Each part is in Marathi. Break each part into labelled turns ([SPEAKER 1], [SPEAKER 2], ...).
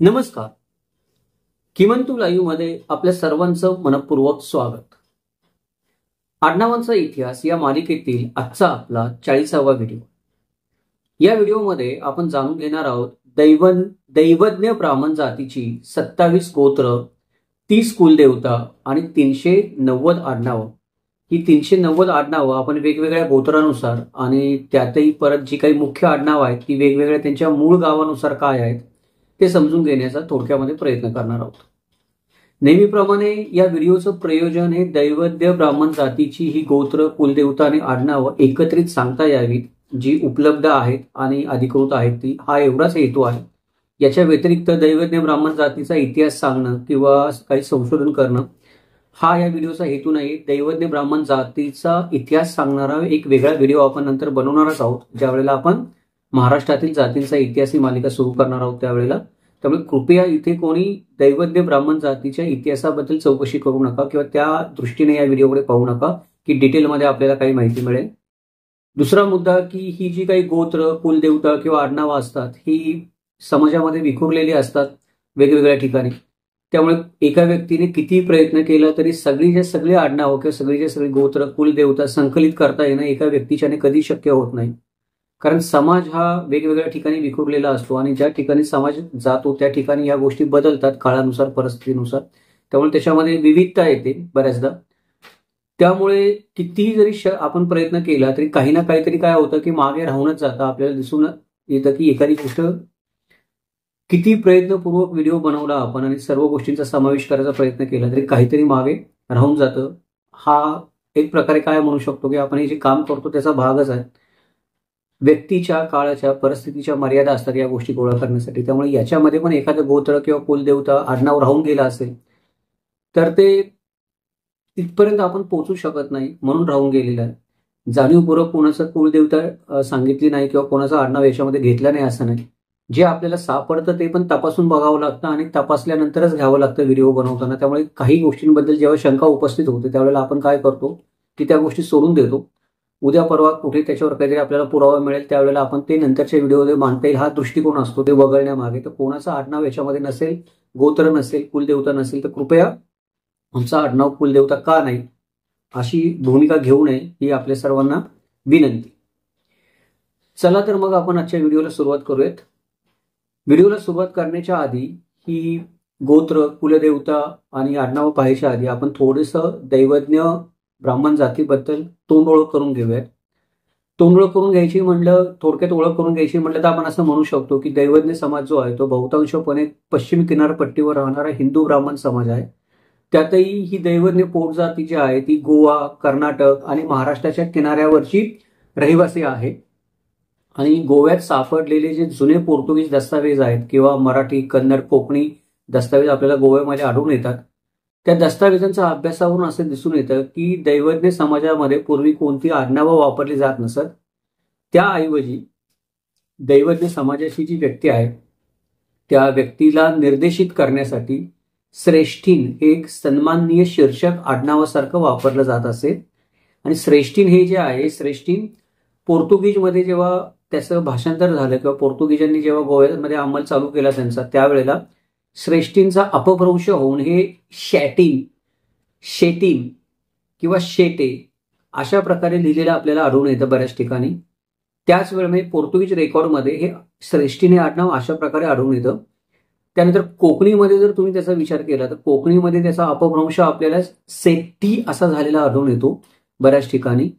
[SPEAKER 1] नमस्कार. किमंतु लाईव्ह मध्ये आपल्या सर्वांचं मनपूर्वक स्वागत. आडनावांचा इतिहास या मालिकेतील आजचा आपला 40वा व्हिडिओ. या व्हिडिओमध्ये आपण जाणून घेणार आहोत दैवज्ञ ब्राह्मण जातीची 27 गोत्र, 30 कुलदेवता आणि 390 आडनावं. ही 390 आडनावं आपण वेगवेगळ्या गोत्रानुसार आणि त्यातही परत जी काही मुख्य आडनावं आहेत ती वेगवेगळ्या त्यांच्या मूळ गावानुसार काय आहेत ते समजून घेण्याचा थोडक्यामध्ये प्रयत्न करणार आहोत. नेहमीप्रमाणे या व्हिडिओचं प्रयोजन हे दैवज्ञ ब्राह्मण जातीची ही गोत्र, कुलदेवता आणि आडनावं एकत्रित सांगता यावीत, जी उपलब्ध आहेत आणि अधिकृत आहेत ती, हा एवढाच हेतू आहे. याच्या व्यतिरिक्त दैवज्ञ ब्राह्मण जातीचा इतिहास सांगणं किंवा काही संशोधन करणं हा या व्हिडिओचा हेतू नाही. दैवज्ञ ब्राह्मण जातीचा इतिहास सांगणारा एक वेगळा व्हिडिओ आपण नंतर बनवणारच आहोत, ज्या वेळेला आपण महाराष्ट्रातील जातींचा इतिहास ही मालिका सुरू करणार आहोत त्यावेळेला. त्यामुळे कृपया इथे कोणी दैवज्ञ ब्राह्मण जातीच्या इतिहासाबद्दल चौकशी करू नका किंवा त्या दृष्टीने या व्हिडिओकडे पाहू नका की डिटेलमध्ये आपल्याला काही माहिती मिळेल. दुसरा मुद्दा की ही जी काही गोत्र, कुलदेवता किंवा आडनावं असतात ही समाजामध्ये विखुरलेली असतात वेगवेगळ्या ठिकाणी. त्यामुळे एका व्यक्तीने किती प्रयत्न केला तरी सगळी आडनावं किंवा सगळी गोत्र, कुलदेवता संकलित करता येणं एका व्यक्तीच्याने कधी शक्य होत नाही. कारण समाज हा वेगवेगळ्या ठिकाणी विखुरलेला असतो आणि ज्या ठिकाणी समाज जातो त्या ठिकाणी या गोष्टी बदलतात काळानुसार, परिस्थितीनुसार. त्यामुळे त्याच्यामध्ये विविधता येते बऱ्याचदा. त्यामुळे कितीही जरी आपण प्रयत्न केला तरी काही ना काहीतरी काय होतं की मागे राहूनच जातं. आपल्याला दिसून येतं की एखादी गोष्ट किती प्रयत्नपूर्वक व्हिडिओ बनवला आपण आणि सर्व गोष्टींचा समावेश करायचा प्रयत्न केला तरी काहीतरी मागे राहून जातं. हा एक प्रकारे काय म्हणू शकतो की आपण हे जे काम करतो त्याचा भागच आहे. व्यक्तीच्या, काळाच्या, परिस्थितीच्या मर्यादा असतात या गोष्टी गोळा करण्यासाठी. त्यामुळे याच्यामध्ये पण एखादं गोत्र किंवा कुलदेवता आडनाव राहून गेला असेल तर ते तिथपर्यंत आपण पोहोचू शकत नाही म्हणून राहून गेलेलं आहे. जाणीवपूर्वक कोणाचं कुलदेवता सांगितली नाही किंवा कोणाचं आडनाव याच्यामध्ये घेतलं नाही असं नाही. जे आपल्याला सापडतं ते पण तपासून बघावं लागतं आणि तपासल्यानंतरच घ्यावं लागतं व्हिडिओ बनवताना. त्यामुळे काही गोष्टींबद्दल जेव्हा शंका उपस्थित होते त्यावेळेला आपण काय करतो की त्या गोष्टी सोडून देतो. उद्या परवा कुठे त्याच्यावर काहीतरी आपल्याला पुरावा मिळेल त्यावेळेला आपण ते नंतरच्या व्हिडिओमध्ये मांडता येईल हा दृष्टिकोन असतो ते वगळण्यामागे. तर कोणाचं आडनाव याच्यामध्ये नसेल, गोत्र नसेल, कुलदेवता नसेल तर कृपया आमचा आडनाव कुलदेवता का नाही अशी भूमिका घेऊ नये ही आपल्या सर्वांना विनंती. चला तर मग आपण आजच्या व्हिडिओला सुरुवात करूयात. व्हिडिओला सुरुवात करण्याच्या आधी ही गोत्र, कुलदेवता आणि आडनाव पाहायच्या आधी आपण थोडंसं दैवज्ञ ब्राह्मण जातीबद्दल तोंड ओळख करून घेऊयात. तोंड ओळख करून घ्यायची म्हणलं, थोडक्यात ओळख करून घ्यायची म्हणलं तर आपण असं म्हणू शकतो की दैवज्ञ समाज जो आहे तो बहुतांशपणे पश्चिम किनारपट्टीवर राहणारा हिंदू ब्राह्मण समाज आहे. त्यातही ही दैवज्ञ पोटजाती जी आहे ती गोवा, कर्नाटक आणि महाराष्ट्राच्या किनाऱ्यावरची रहिवासी आहे. आणि गोव्यात सापडलेले जे जुने पोर्तुगीज दस्तावेज आहेत किंवा मराठी, कन्नड, कोकणी दस्तावेज आपल्याला गोव्यामध्ये आढळून येतात. त्या दस्तावेजांच्या अभ्यासावरून असं दिसून येतं की दैवज्ञ समाजामध्ये पूर्वी कोणती आडनावं वापरली जात नसत. त्याऐवजी दैवज्ञ समाजाची जी व्यक्ती आहे त्या व्यक्तीला निर्देशित करण्यासाठी श्रेष्ठीन हे एक सन्माननीय शीर्षक आडनावासारखं वापरलं जात असे. आणि श्रेष्ठीन हे जे आहे, श्रेष्ठीन पोर्तुगीजमध्ये जेव्हा त्याचं भाषांतर झालं किंवा पोर्तुगीजांनी जेव्हा गोव्यामध्ये अंमल चालू केला त्यांचा, त्यावेळेला श्रेष्ठींचा अपभ्रंश होऊन हे शेटीन किंवा शेटे अशा प्रकारे लिहिलेलं आपल्याला आढळून येतं बऱ्याच ठिकाणी. त्याच वेळेमध्ये पोर्तुगीज रेकॉर्डमध्ये हे श्रेष्ठीन हे आडनाव अशा प्रकारे आढळून येतं. त्यानंतर कोकणीमध्ये जर तुम्ही त्याचा विचार केला तर कोकणीमध्ये त्याचा अपभ्रंश आपल्याला सेट्टी असा झालेला आढळून येतो बऱ्याच ठिकाणी.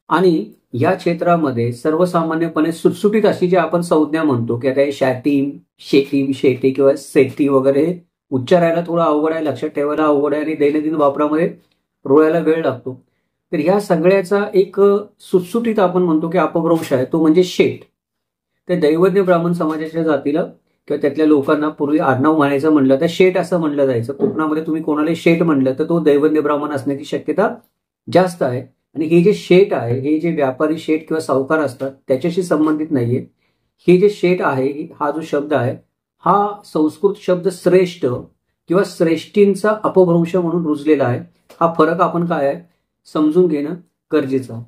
[SPEAKER 1] आणि या क्षेत्रामध्ये सर्वसामान्यपणे सुटसुटीत अशी जी आपण संज्ञा म्हणतो की आता हे शॅटीम, शेटे किंवा सेट्टी वगैरे उच्चारायला थोडं अवघड आहे, लक्षात ठेवायला अवघड आहे आणि दैनंदिन वापरामध्ये रोळायला वेळ लागतो. तर ह्या सगळ्याचा एक सुटसुटीत आपण म्हणतो की अपभ्रंश आहे तो म्हणजे शेट. तर दैवज्ञ ब्राह्मण समाजाच्या जातीला किंवा त्यातल्या लोकांना पूर्वी आडनाव म्हणायचं म्हणलं तर शेट असं म्हणलं जायचं. कोकणामध्ये तुम्ही कोणाला शेट म्हणलं तर तो दैवज्ञ ब्राह्मण असण्याची शक्यता जास्त आहे. आणि हे जे शेट आहे, हे जे व्यापारी शेट किंवा सावकार असतात त्याच्याशी संबंधित नाहीये. हे जे शेट आहे, हा जो शब्द आहे हा संस्कृत शब्द श्रेष्ठ किंवा श्रेष्ठींचा अपभ्रंश म्हणून रुजलेला आहे. हा फरक आपण काय आहे समजून घेणं गरजेचं आहे.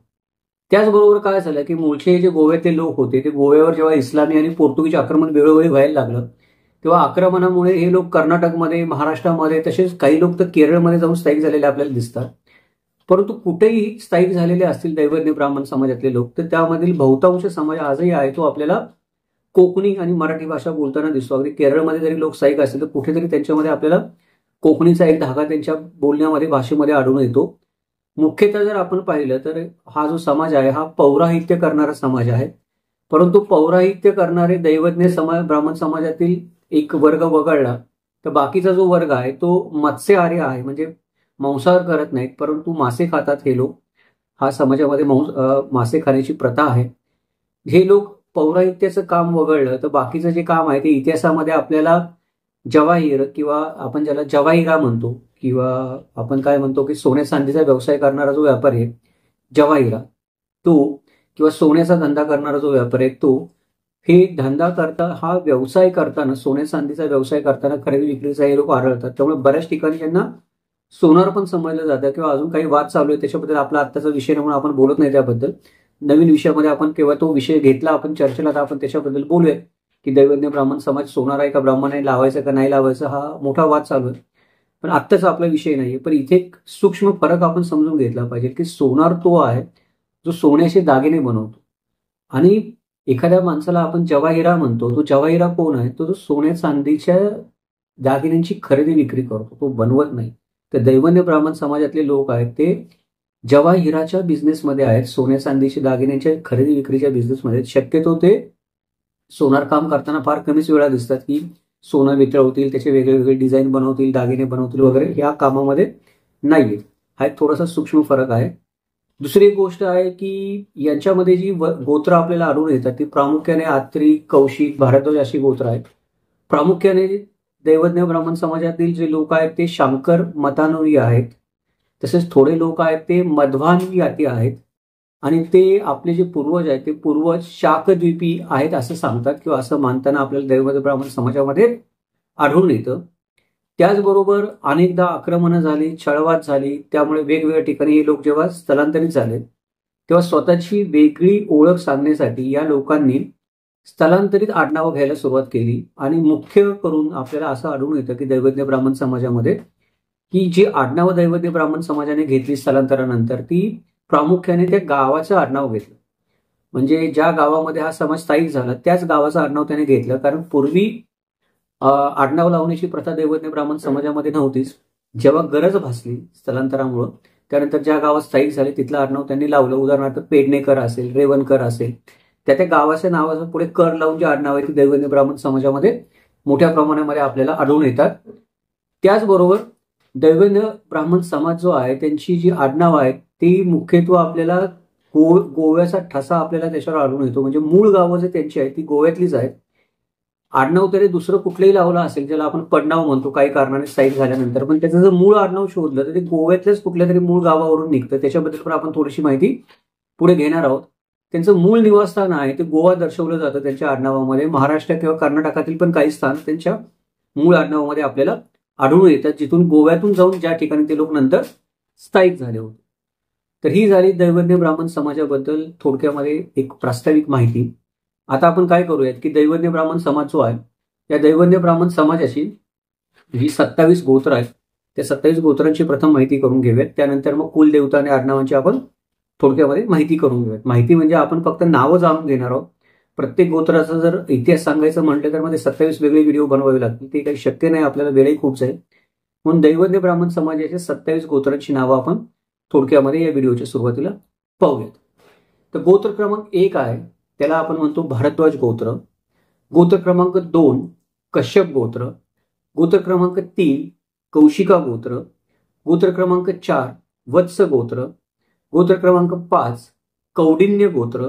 [SPEAKER 1] त्याचबरोबर काय झालं की मूळचे जे गोव्यातले लोक होते ते गोव्यावर जेव्हा इस्लामी आणि पोर्तुगीज आक्रमण वेळोवेळी व्हायला लागलं तेव्हा आक्रमणामुळे हे लोक कर्नाटकमध्ये, महाराष्ट्रामध्ये, तसेच काही लोक तर केरळमध्ये जाऊन स्थायिक झालेले आपल्याला दिसतात. परंतु कुठेही स्थायिक झालेले असतील दैवज्ञ ब्राह्मण समाजातले लोक, तर त्यामधील बहुतांश समाज आजही आहे तो आपल्याला कोकणी आणि मराठी भाषा बोलताना दिसतो. अगदी केरळमध्ये जरी लोक स्थायिक असतील तर कुठेतरी त्यांच्यामध्ये आपल्याला कोकणीचा एक धागा त्यांच्या बोलण्यामध्ये, भाषेमध्ये आढळून येतो. मुख्यतः जर आपण पाहिलं तर हा जो समाज आहे हा पौराहित्य करणारा समाज आहे. परंतु पौराहित्य करणारे दैवज्ञ समाज, ब्राह्मण समाजातील एक वर्ग वगळला तर बाकीचा जो वर्ग आहे तो मत्स्यहारी आहे. म्हणजे मांसाहार करत नाहीत, परंतु मासे खातात हे लोक. हा समाजामध्ये मासे खाण्याची प्रथा आहे. हे लोक पौराहित्याचं काम वगळलं तर बाकीचं जे काम आहे ते इतिहासामध्ये आपल्याला जवाहीर, किंवा आपण ज्याला जवाहिरा म्हणतो, किंवा आपण काय म्हणतो की सोन्या चांदीचा व्यवसाय करणारा जो व्यापारी आहे जवाहिरा तो, किंवा सोन्याचा धंदा करणारा जो व्यापारी आहे तो, हे धंदा करता, हा व्यवसाय करताना, सोन्या चांदीचा व्यवसाय करताना खरेदी विक्रीचा हे लोक आढळतात. त्यामुळे बऱ्याच ठिकाणी त्यांना सोनार पण समजलं जातं, किंवा अजून काही वाद चालू आहे त्याच्याबद्दल आपला आत्ताचा विषय म्हणून आपण बोलत नाही त्याबद्दल. नवीन विषयामध्ये आपण केव्हा तो विषय घेतला आपण चर्चेला तर आपण त्याच्याबद्दल बोलूया की दैवज्ञ ब्राह्मण समाज सोनार आहे का ब्राह्मण आहे, लावायचं का नाही लावायचं, हा मोठा वाद चालू आहे. पण आत्ताचा आपला विषय नाहीये. पण इथे एक सूक्ष्म फरक आपण समजून घेतला पाहिजे की सोनार तो आहे जो सोन्याचे दागिने बनवतो, आणि एखाद्या माणसाला आपण जवाहिरा म्हणतो. तो जवाहिरा कोण आहे? तो सोन्या चांदीच्या दागिन्यांची खरेदी विक्री करतो, तो बनवत नाही. तर दैवज्ञ ब्राह्मण समाजातले लोक आहेत ते जवाहिराच्या बिझनेसमध्ये आहेत, सोन्या चांदीच्या दागिन्यांच्या खरेदी विक्रीच्या बिझनेसमध्ये. शक्यतो ते सोनार काम करताना फार कमीच वेळा दिसतात की सोनं वितळवतील, त्याचे वेगळे वेगळे डिझाईन बनवतील, दागिने बनवतील वगैरे, या कामामध्ये नाहीये. हा एक थोडासा सूक्ष्म फरक आहे. दुसरी एक गोष्ट आहे की यांच्यामध्ये जी गोत्र आपल्याला आढळून येतात ती प्रामुख्याने आत्री, कौशिक, भारद्वाज अशी गोत्र आहेत. प्रामुख्याने दैवज्ञ ब्राह्मण समाजातील जे लोक आहेत ते शांकर मतानुयायी आहेत. तसेच थोडे लोक आहेत ते मध्वानुयायी आहेत, आणि ते आपले जे पूर्वज आहेत ते पूर्वज शाकद्वीपी आहेत असं सांगतात, किंवा असं मानताना आपल्याला दैवज्ञ ब्राह्मण समाजामध्ये आढळून येतं. त्याचबरोबर अनेकदा आक्रमणं झाली, छळवाद झाली, त्यामुळे वेगवेगळ्या ठिकाणी हे लोक जेव्हा स्थलांतरित झाले तेव्हा स्वतःची वेगळी ओळख सांगण्यासाठी या लोकांनी स्थलांतरित आडनावं घ्यायला सुरुवात केली. आणि मुख्य करून आपल्याला असं आढळून येतं की दैवज्ञ ब्राह्मण समाजामध्ये की जी आडनावं दैवज्ञ ब्राह्मण समाजाने घेतली स्थलांतरानंतर ती प्रामुख्याने त्या गावाचं आडनाव घेतलं. म्हणजे ज्या गावामध्ये हा समाज स्थायिक झाला त्याच गावाचं आडनाव त्याने घेतलं. कारण पूर्वी आडनाव लावण्याची प्रथा दैवज्ञ ब्राह्मण समाजामध्ये नव्हतीच. जेव्हा गरज भासली स्थलांतरामुळं, त्यानंतर ज्या गावात स्थायिक झाले तिथलं आडनाव त्यांनी लावलं. उदाहरणार्थ पेडणेकर असेल, रेवणकर असेल, त्या गावाच्या नावाचं पुढे कर लावून जे आडनाव आहे ती दैवज्ञ ब्राह्मण समाजामध्ये मोठ्या प्रमाणामध्ये आपल्याला आढळून येतात. त्याचबरोबर दैवज्ञ ब्राह्मण समाज जो आहे त्यांची जी आडनाव आहेत ती मुख्यत्वे आपल्याला गोव्याचा ठसा आपल्याला त्याच्यावर आढळून येतो. म्हणजे मूळ गावं जे त्यांची आहेत ती गोव्यातलीच आहेत. आडनाव तरी दुसरं कुठलंही लावलं असेल, ज्याला आपण पडनाव म्हणतो काही कारणाने स्थायिक झाल्यानंतर, पण त्याचं जर मूळ आडनाव शोधलं तर ते गोव्यातल्याच कुठल्या तरी मूळ गावावरून निघतं. त्याच्याबद्दल पण आपण थोडीशी माहिती पुढे घेणार आहोत. त्यांचं मूळ निवासस्थान आहे ते गोवा दर्शवलं जातं त्यांच्या आडनावामध्ये. महाराष्ट्र किंवा कर्नाटकातील पण काही स्थान त्यांच्या मूळ आडनावामध्ये आपल्याला आढळून येतात, जिथून गोव्यातून जाऊन ज्या ठिकाणी ते लोक नंतर स्थायिक झाले होते. तर ही झाली दैवज्ञ ब्राह्मण समाजाबद्दल थोडक्यामध्ये एक प्रास्ताविक माहिती. आता आपण काय करूयात की दैवज्ञ ब्राह्मण समाज जो आहे या दैवज्ञ ब्राह्मण समाजाची जी 27 गोत्र आहेत त्या 27 गोत्रांची प्रथम माहिती करून घेऊयात. त्यानंतर मग कुलदेवता आणि आडनावांची आपण थोडक्यामध्ये माहिती करून घेऊयात. माहिती म्हणजे आपण फक्त नावं जाणून घेणार आहोत. प्रत्येक गोत्राचा जर इतिहास सांगायचं म्हटलं तर मध्ये 27 वेगळे व्हिडिओ बनवावे लागतील, ते काही शक्य नाही, आपल्याला वेळही खूप जाईल. म्हणून दैवज्ञ ब्राह्मण समाजाच्या 27 गोत्रांची नावं आपण थोडक्यामध्ये या व्हिडिओच्या सुरुवातीला पाहूयात. तर गोत्र क्रमांक 1 आहे त्याला आपण म्हणतो भारद्वाज गोत्र. गोत्र क्रमांक 2 कश्यप गोत्र. गोत्र क्रमांक 3 कौशिका गोत्र. गोत्र क्रमांक 4 वत्स गोत्र. गोत्र क्रमांक 5 कौंडिन्य गोत्र.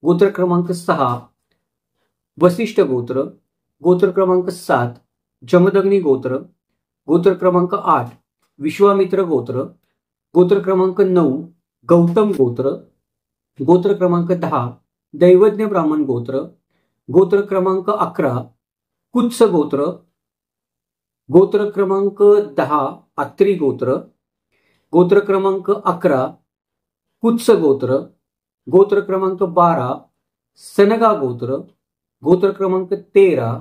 [SPEAKER 1] गोत्र क्रमांक 6 वसिष्ठ गोत्र. गोत्र क्रमांक 7 जमदग्नी गोत्र. गोत्र क्रमांक 8 विश्वामित्र गोत्र. गोत्र क्रमांक 9 गौतम गोत्र. गोत्र क्रमांक 10 दैवज्ञ ब्राह्मण गोत्र. गोत्र क्रमांक 11 कुत्स गोत्र. गोत्र क्रमांक 10 आत्री गोत्र. गोत्र क्रमांक 11 कुत्स गोत्र. गोत्र क्रमांक 12 सनगा गोत्र. गोत्र क्रमांक 13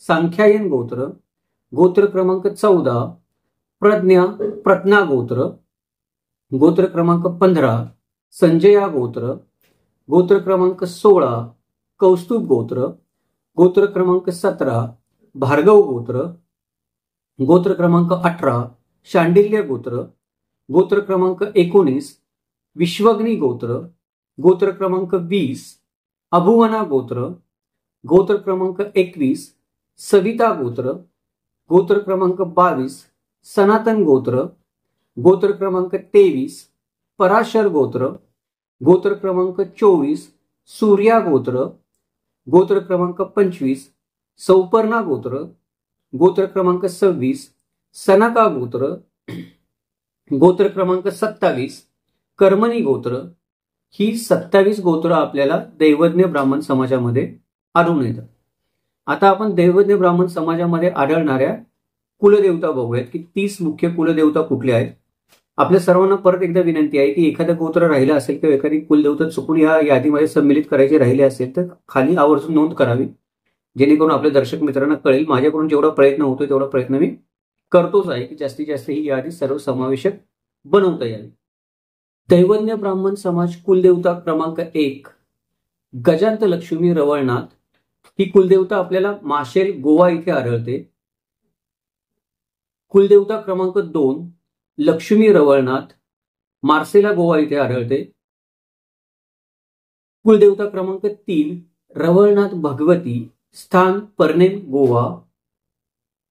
[SPEAKER 1] सांख्यायन गोत्र, गोत्र क्रमांक 14 प्रज्ञा गोत्र, गोत्र क्रमांक 15 संजया गोत्र, गोत्र क्रमांक 16 कौस्तुभ गोत्र, गोत्र क्रमांक 17 भार्गव गोत्र, गोत्र क्रमांक 18 शांडिल्य गोत्र, गोत्र क्रमांक 19 विश्वग्नी गोत्र, गोत्र क्रमांक 20 अभुवना गोत्र, गोत्र क्रमांक 21 सविता गोत्र, गोत्र क्रमांक 22 सनातन गोत्र, गोत्र क्रमांक 23 पराशर गोत्र, गोत्र क्रमांक 24 सूर्या गोत्र, गोत्र क्रमांक 25 सौपर्णा गोत्र, गोत्र क्रमांक 26 सनका गोत्र, गोत्र क्रमांक 27 कर्मणी गोत्र. ही 27 गोत्र आपल्याला दैवज्ञ ब्राह्मण समाजामध्ये आढळून येतात. आता आपण दैवज्ञ ब्राह्मण समाजामध्ये आढळणाऱ्या कुलदेवता बघूयात की 30 मुख्य कुलदेवता कुठल्या आहेत. आपल्या सर्वांना परत एकदा विनंती आहे की एखादं गोत्र राहिलं असेल किंवा एखादी कुलदेवता चुकून या यादीमध्ये सम्मिलित करायचे राहिले असेल तर खाली आवर्जून नोंद करावी, जेणेकरून आपल्या दर्शक मित्रांना कळेल. माझ्याकडून जेवढा प्रयत्न होतोय तेवढा प्रयत्न मी करतोच आहे की जास्तीत जास्त ही यादी सर्वसमावेशक बनवता यावी. दैवज्ञ ब्राह्मण समाज कुलदेवता क्रमांक 1 गजांत लक्ष्मी रवळनाथ. ही कुलदेवता आपल्याला माशेल गोवा इथे आढळते. कुलदेवता क्रमांक 2 लक्ष्मी रवळनाथ मार्सेला गोवा इथे आढळते. कुलदेवता क्रमांक 3 रवळनाथ भगवती स्थान परनेम गोवा.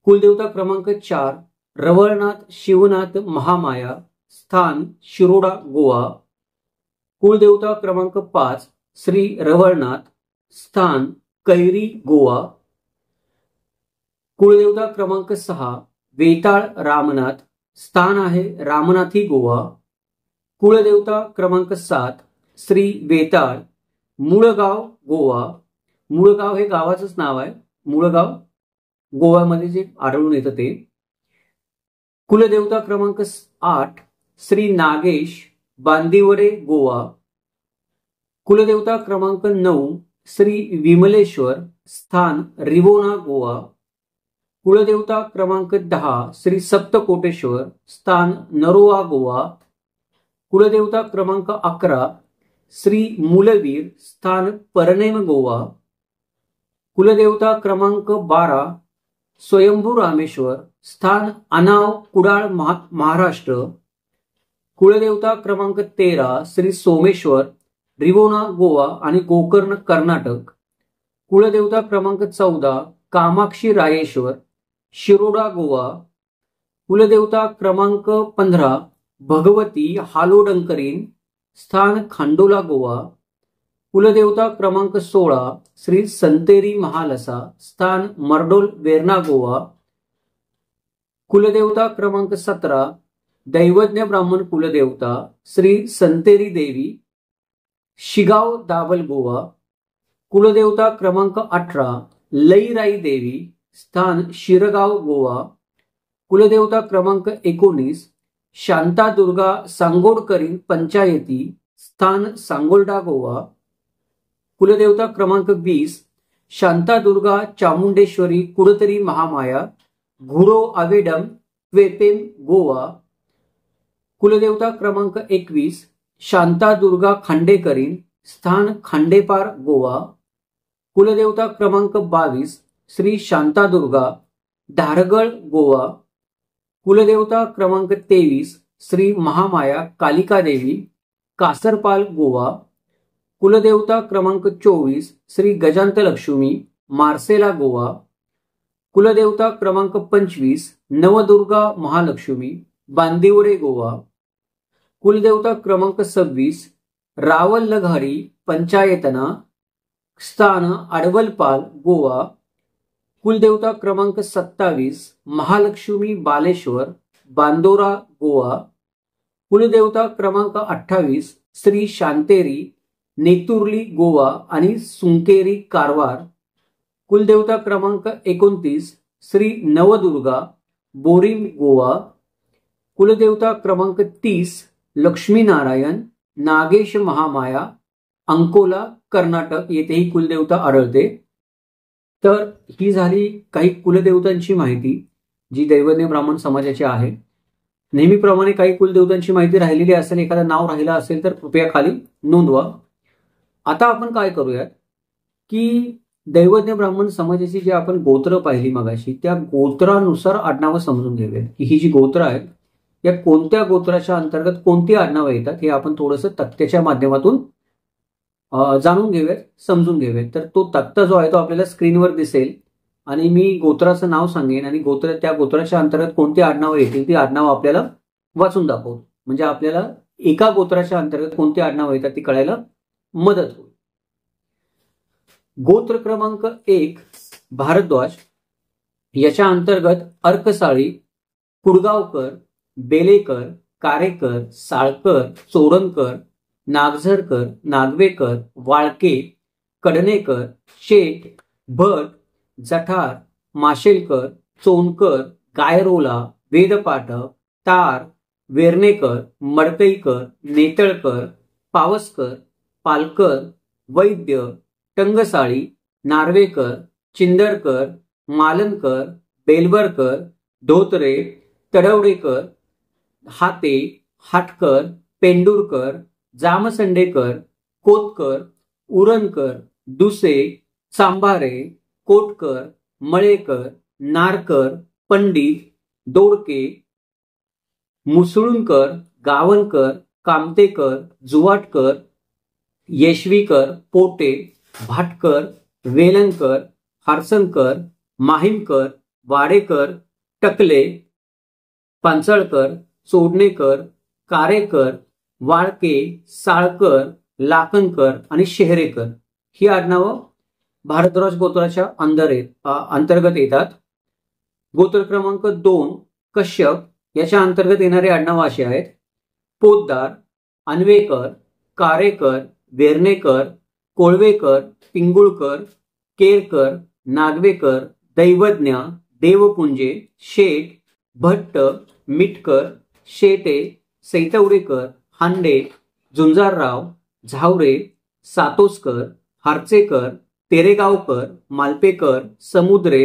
[SPEAKER 1] कुलदेवता क्रमांक 4 रवळनाथ शिवनाथ महामाया स्थान शिरोडा गोवा. कुलदेवता क्रमांक 5 श्री रवळनाथ स्थान कैरी गोवा. कुलदेवता क्रमांक 6 वेताळ रामनाथ स्थान आहे रामनाथी गोवा. कुलदेवता क्रमांक 7 श्री वेताळ मुळगाव गोवा. मुळगाव हे गावाचंच नाव आहे. मुळगाव गोव्यामध्ये जे आढळून येतं ते. कुलदेवता क्रमांक 8 श्री नागेश बांदिवडे गोवा. कुलदेवता क्रमांक 9 श्री विमलेश्वर स्थान रिवोना गोवा. कुलदेवता क्रमांक 10 श्री सप्तकोटेश्वर स्थान नरोवा गोवा. कुलदेवता क्रमांक 11 श्री मूलवीर स्थान परनेम गोवा. कुलदेवता क्रमांक 12 स्वयंभू रामेश्वर स्थान अनाव कुडाळ महाराष्ट्र. कुलदेवता क्रमांक 13 श्री सोमेश्वर रिवोना गोवा आणि गोकर्ण कर्नाटक. कुलदेवता क्रमांक 14 कामाक्षी रायेश्वर शिरोडा गोवा. कुलदेवता क्रमांक 15 भगवती हालोडंकरीन स्थान खांडोला गोवा. कुलदेवता क्रमांक 16 श्री संतेरी महालसा स्थान मर्डोल वेर्ना गोवा. कुलदेवता क्रमांक 17 दैवज्ञ ब्राह्मण कुलदेवता श्री संतेरी देवी शिगाव दाबल गोवा. कुलदेवता क्रमांक 18 लईराई देवी स्थान शिरगाव गोवा. कुलदेवता क्रमांक 19 शांतादुर्गा सांगोडकरीन पंचायती स्थान सांगोल्डा गोवा. कुलदेवता क्रमांक 20 शांतादुर्गा चामुंडेश्वरी कुडतरी महामाया घुडो आवेडम क्वेपेम गोवा. कुलदेवता क्रमांक 21 शांतादुर्गा खांडेकरीन स्थान खांडेपार गोवा. कुलदेवता क्रमांक 22 श्री शांतादुर्गा धारगळ गोवा. कुलदेवता क्रमांक 23 श्री महामाया कालिका देवी कासरपाल गोवा. कुलदेवता क्रमांक 24 श्री गजांत लक्ष्मी मार्सेला गोवा. कुलदेवता क्रमांक 25 नवदुर्गा महालक्ष्मी बांदिवडे गोवा. कुलदेवता क्रमांक 26 रावलघारी पंचायतना स्थान अडवलपाल गोवा. कुलदेवता क्रमांक 27 महालक्ष्मी बालेश्वर बांदोरा गोवा. कुलदेवता क्रमांक 28 श्री शांतेरी नेतुर्ली गोवा आणि सुंकेरी कारवार. कुलदेवता क्रमांक 29 श्री नवदुर्गा बोरिम गोवा. कुलदेवता क्रमांक 30 लक्ष्मीनारायण नागेश महामाया अंकोला कर्नाटक येथेही कुलदेवता आढळते. तर ही झाली काही कुलदेवतांची माहिती जी दैवज्ञ ब्राह्मण समाजाची आहे. नेहमीप्रमाणे काही कुलदेवतांची माहिती राहिलेली असेल, एखादं नाव राहिलं असेल तर कृपया खाली नोंदवा. आता आपण काय करूयात की दैवज्ञ ब्राह्मण समाजाची जी आपण गोत्र पाहिली मगाशी, त्या गोत्रानुसार आडनावं समजून घेऊयात की ही जी गोत्र आहेत या कोणत्या गोत्राच्या अंतर्गत कोणती आडनावं येतात हे आपण थोडंसं तक्त्याच्या माध्यमातून जाणून घेऊयात, समजून घेऊयात. तर तो तक्ता जो आहे तो आपल्याला स्क्रीनवर दिसेल आणि मी गोत्राचं नाव सांगेन आणि त्या गोत्राच्या अंतर्गत कोणती आडनावं येतील ती आडनावं आपल्याला वाचून दाखवतो. म्हणजे आपल्याला एका गोत्राच्या अंतर्गत कोणती आडनावं येतात ती कळायला मदत होईल. गोत्र क्रमांक 1 भारद्वाज, याच्या अंतर्गत अर्कसाळी, कुडगावकर, बेलेकर, कारेकर, साळकर, चोरणकर, नागझरकर, नागवेकर, वाळके, कडणेकर, शेठ, भट, जठार, माशेलकर, चोनकर, गायरोला, वेदपाठक, तार, वेर्णेकर, मडकईकर, नेतळकर, पावसकर, पालकर, वैद्य, टंगसाळी, नार्वेकर, चिंदरकर, मालनकर, बेलवरकर, धोत्रे, तडवडेकर, हाते, हाटकर, पेंडुरकर, जामसंडेकर, कोतकर, उरणकर, दुसे, चांभारे, कोटकर, मळेकर, नारकर, पंडित, दोडके, मुसळुणकर, गावणकर, कामतेकर, जुवाटकर, येशवीकर, पोटे, भाटकर, वेलणकर, हारसनकर, माहीमकर, वाडेकर, टकले, पांचळकर, चोडणेकर, कारेकर, वाळके, साळकर, लाखनकर आणि शेहरेकर ही आडनावं भारद्वाज गोत्राच्या अंतर्गत येतात. गोत्र क्रमांक 2 कश्यप, याच्या अंतर्गत येणारे आडनावं असे आहेत: पोतदार, अन्वेकर, कारेकर, वेर्णेकर, कोळवेकर, पिंगुळकर, केरकर, नागवेकर, दैवज्ञ, देवपुंजे, शेठ, भट्ट, मिटकर, शेटे, सैतवडेकर, हांडे, झुंजारराव, झावरे, सातोसकर, हारचेकर, तेरेगावकर, मालपेकर, समुद्रे,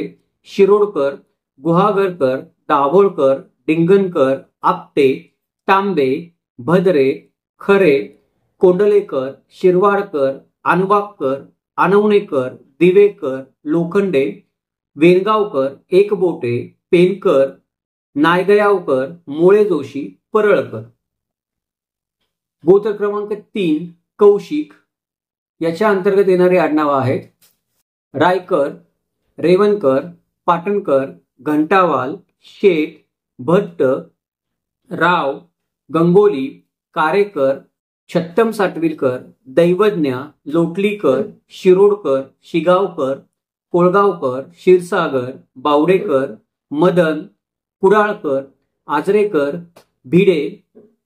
[SPEAKER 1] शिरोडकर, गुहागरकर, दाभोळकर, डिंगणकर, आपटे, तांबे, भद्रे, खरे, कोंडलेकर, शिरवाडकर, अनवाककर, आनवणेकर, दिवेकर, लोखंडे, वेणगावकर, एकबोटे, पेनकर, नायगयावकर, मोळे जोशी, परळकर. गोत्र क्रमांक 3 कौशिक, याच्या अंतर्गत येणारे आडनावं आहेत: रायकर, रेवणकर, पाटणकर, घंटावाल, शेठ, भट्ट, राव, गंगोली, कारेकर, छत्तम साटविलकर, दैवज्ञ, लोटलीकर, शिरोडकर, शिगावकर, कोळगावकर, क्षीरसागर, बावडेकर, मदन, कुडाळकर, आजरेकर, भिडे,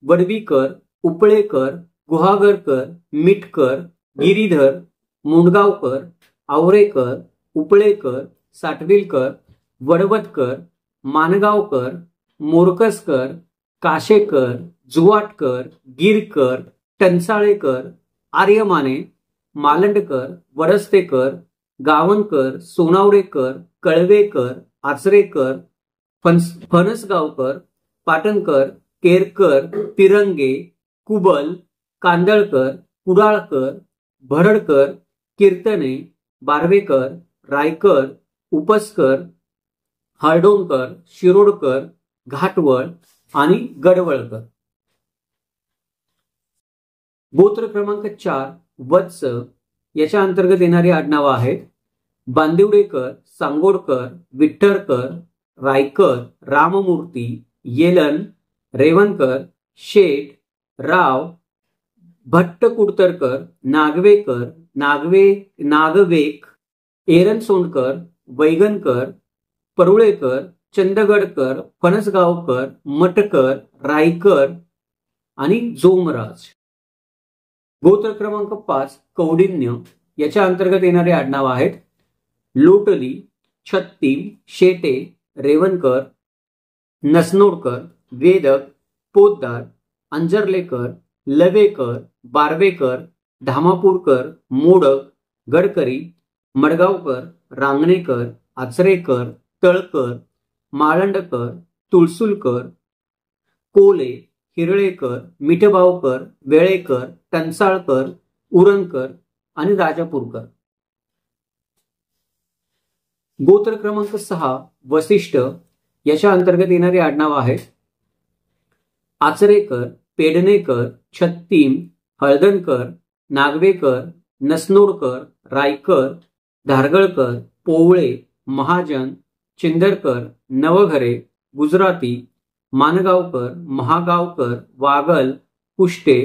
[SPEAKER 1] वडवीकर, उपळेकर, गुहागरकर, मिटकर, गिरीधर, मुंडगावकर, आवरेकर, उपळेकर, साटविलकर, वडवतकर, मानगावकर, मोरकसकर, काशेकर, जुवाटकर, गिरकर, टंचाळेकर, आर्यमाने, मालंडकर, वडस्तेकर, गावणकर, सोनावडेकर, कळवेकर, आचरेकर, फणसगावकर, पाटणकर, केरकर, तिरंगे, कुबल, कांदळकर, कुडाळकर, भरडकर, कीर्तने, बार्वेकर, रायकर, उपसकर, हळदोणकर, शिरोडकर, घाटवळ आणि गडवळकर. गोत्र क्रमांक 4 वत्स, याच्या अंतर्गत येणारी आडनावं आहेत: बांदिवडेकर, सांगोडकर, विठ्ठरकर, रायकर, राममूर्ती, येलन, रेवणकर, शेठ, राव, भट्टकुडतरकर, नागवेकर, नागवेक, एरनसोंडकर, वैगनकर, परुळेकर, चंदगडकर, फणसगावकर, मटकर, रायकर आणि जोमराज. गोत्र क्रमांक 5 कौडिन्य, याच्या अंतर्गत येणारे आडनाव आहेत: लोटली, छत्तीम, शेटे, रेवणकर, नसनोडकर, वेदक, पोतदार, अंजरलेकर, लवेकर, बार्वेकर, धामापूरकर, मोडक, गडकरी, मडगावकर, रांगणेकर, आचरेकर, तळकर, माळंडकर, तुळसुलकर, कोले, हिरळेकर, मिठभावकर, वेळेकर, टंचाळकर, उरणकर आणि राजापूरकर. गोत्र क्रमांक 6 वसिष्ठ याच्या अंतर्गत येणारी आडनाव आहेत आचरेकर, पेडणेकर, छत्तीम, हळदणकर, नागवेकर, नसनोडकर, रायकर, धारगळकर, पोवळे, महाजन, चिंदरकर, नवघरे, गुजराती, मानगावकर, महागावकर, वागल, कुष्टे,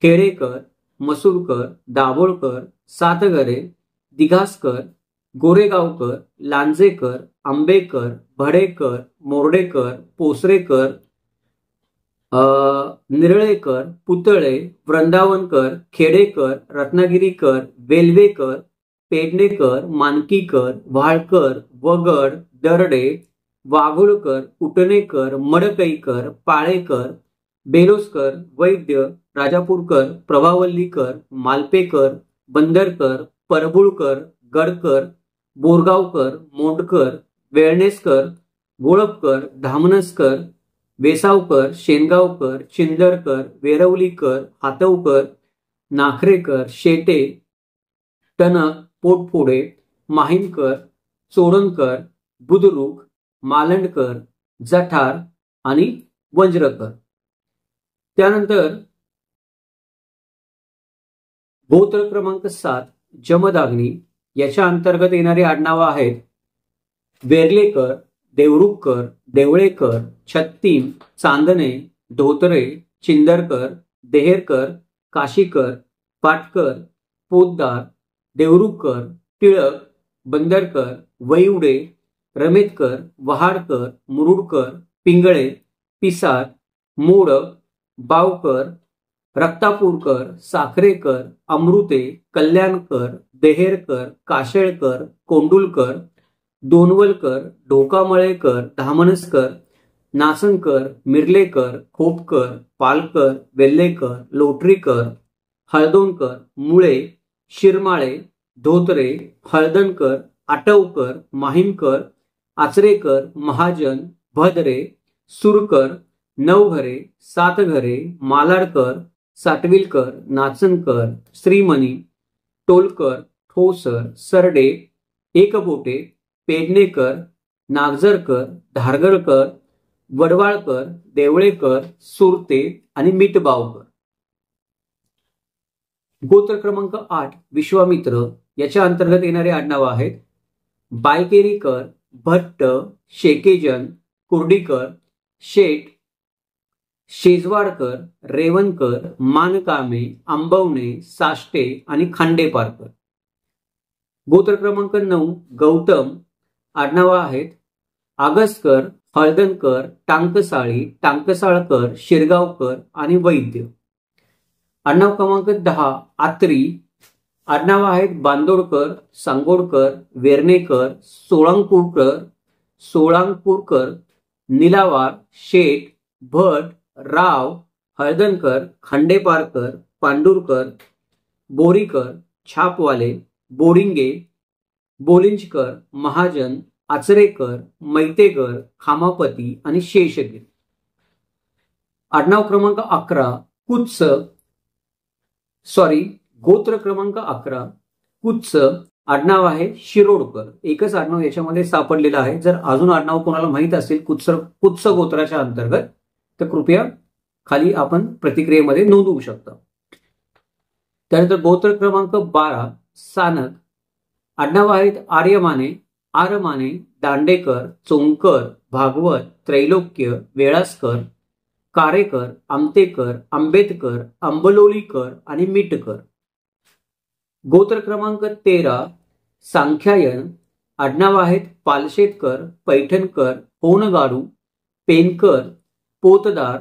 [SPEAKER 1] खेडेकर, मसूरकर, दाभोळकर, सातघरे, दिघासकर, गोरेगावकर, लांजेकर, आंबेकर, भडेकर, मोर्डेकर, पोसरेकर, निरळेकर, पुतळे, वृंदावनकर, खेडेकर, रत्नागिरीकर, वेल्वेकर, पेडणेकर, मानकीकर, व्हाळकर, वगड, दरडे, वाघोळकर, उटणेकर, मडकईकर, पाळेकर, बेलोसकर, वैद्य, राजापूरकर, प्रभावल्लीकर, मालपेकर, बंदरकर, परबुळकर, गडकर, बोरगावकर, मोंडकर, वेळणेसकर, गोळपकर, धामनसकर, वेसावकर, शेनगावकर, चिंदरकर, वेरवलीकर, हातवकर, नाखरेकर, शेटे, टणक, पोटफोडे, माहिमकर, चोडणकर, बुद्रुक, मालंडकर, जठार आणि वंज्रकर. त्यानंतर गोत्र क्रमांक 7 जमदाग्नी याच्या अंतर्गत येणारी आडनावं आहेत वेर्लेकर, देवरुखकर, देवळेकर, छत्तीम, चांदणे, धोतरे, चिंदरकर, देहेरकर, काशीकर, पाटकर, पोतदार, देवरुखकर, टिळक, बंदरकर, वैवडे, रमेतकर, वहाडकर, मुरुडकर, पिंगळे, पिसार, मोडक, बावकर, रक्तापूरकर, साखरेकर, अमृते, कल्याणकर, देहेरकर, काशेळकर, कोंडुलकर, दोनवलकर, ढोकामळेकर, धामनसकर, नासनकर, मिर्लेकर, खोपकर, पालकर, वेल्लेकर, लोटरीकर, हळदोणकर, मुळे, शिरमाळे, धोत्रे, हळदणकर, आटवकर, माहिमकर, आचरेकर, महाजन, भद्रे, सुरकर, नवघरे, सातघरे, मालाडकर, साटविलकर, नाचनकर, श्रीमणी, टोलकर, ठोसर, सरडे, एकबोटे, पेडणेकर, नागझरकर, धारगळकर, वडवाळकर, देवळेकर, सुरते आणि मिटबावकर. गोत्र क्रमांक 8 विश्वामित्र याच्या अंतर्गत येणारे आडनाव आहेत बायकेरीकर, भट्ट, शेकेजन, कुर्डीकर, शेठ, शेजवाडकर, रेवणकर, मानकामे, आंबवणे, साष्टे आणि खांडेपारकर. गोत्र क्रमांक 9 गौतम आडनावं आहेत आगसकर, हळदणकर, टांकसाळी, टांकसाळकर, शिरगावकर आणि वैद्य. आडनाव क्रमांक 10 आत्री आडनावं आहेत बांदोडकर, सांगोडकर, वेर्णेकर, सोळांपूरकर, निलावार, शेठ, भट, राव, हळदणकर, खांडेपारकर, पांडुरकर, बोरीकर, छापवाले, बोरिंगे, बोलिंजकर, महाजन, आचरेकर, मैतेकर, खामापती आणि शेषगिरी. आडनाव क्रमांक 11 कुत्स गोत्र क्रमांक 11 कुत्स आडनाव आहे शिरोडकर. एकच आडनाव याच्यामध्ये सापडलेलं आहे. जर अजून आडनाव कोणाला माहित असेल कुत्स गोत्राच्या अंतर्गत तर कृपया खाली आपण प्रतिक्रियेमध्ये नोंदवू शकता. त्यानंतर गोत्र क्रमांक 12 सानक आडनाव आहेत आर्यमाने, आरमाने, दांडेकर, चोंकर, भागवत, त्रैलोक्य, वेळासकर, कारेकर, आमतेकर, आंबेडकर, आंबलोलीकर आणि मिटकर. गोत्र क्रमांक 13 सांख्यायन आडनाव आहेत पालशेतकर, पैठणकर, होनगाडू, पेनकर, पोतदार,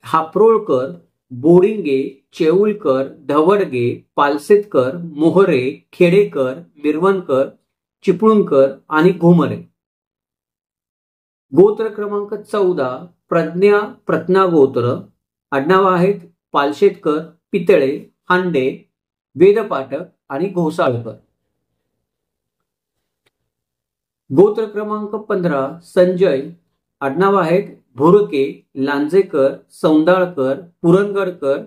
[SPEAKER 1] हापरोळकर, बोरिंगे, चेऊलकर, धवडगे, पालसेतकर, मोहरे, खेडेकर, मिरवणकर, चिपळूणकर आणि घुमरे. गोत्र क्रमांक 14 प्रज्ञा प्रत्ना गोत्र आडनाव आहेत पालशेतकर, पितळे, हांडे, वेदपाठक आणि घोसाळकर. गोत्र क्रमांक 15 संजय, आडनाव आहेत भोरके, लांजेकर, सौंदाळकर, पुरणगडकर,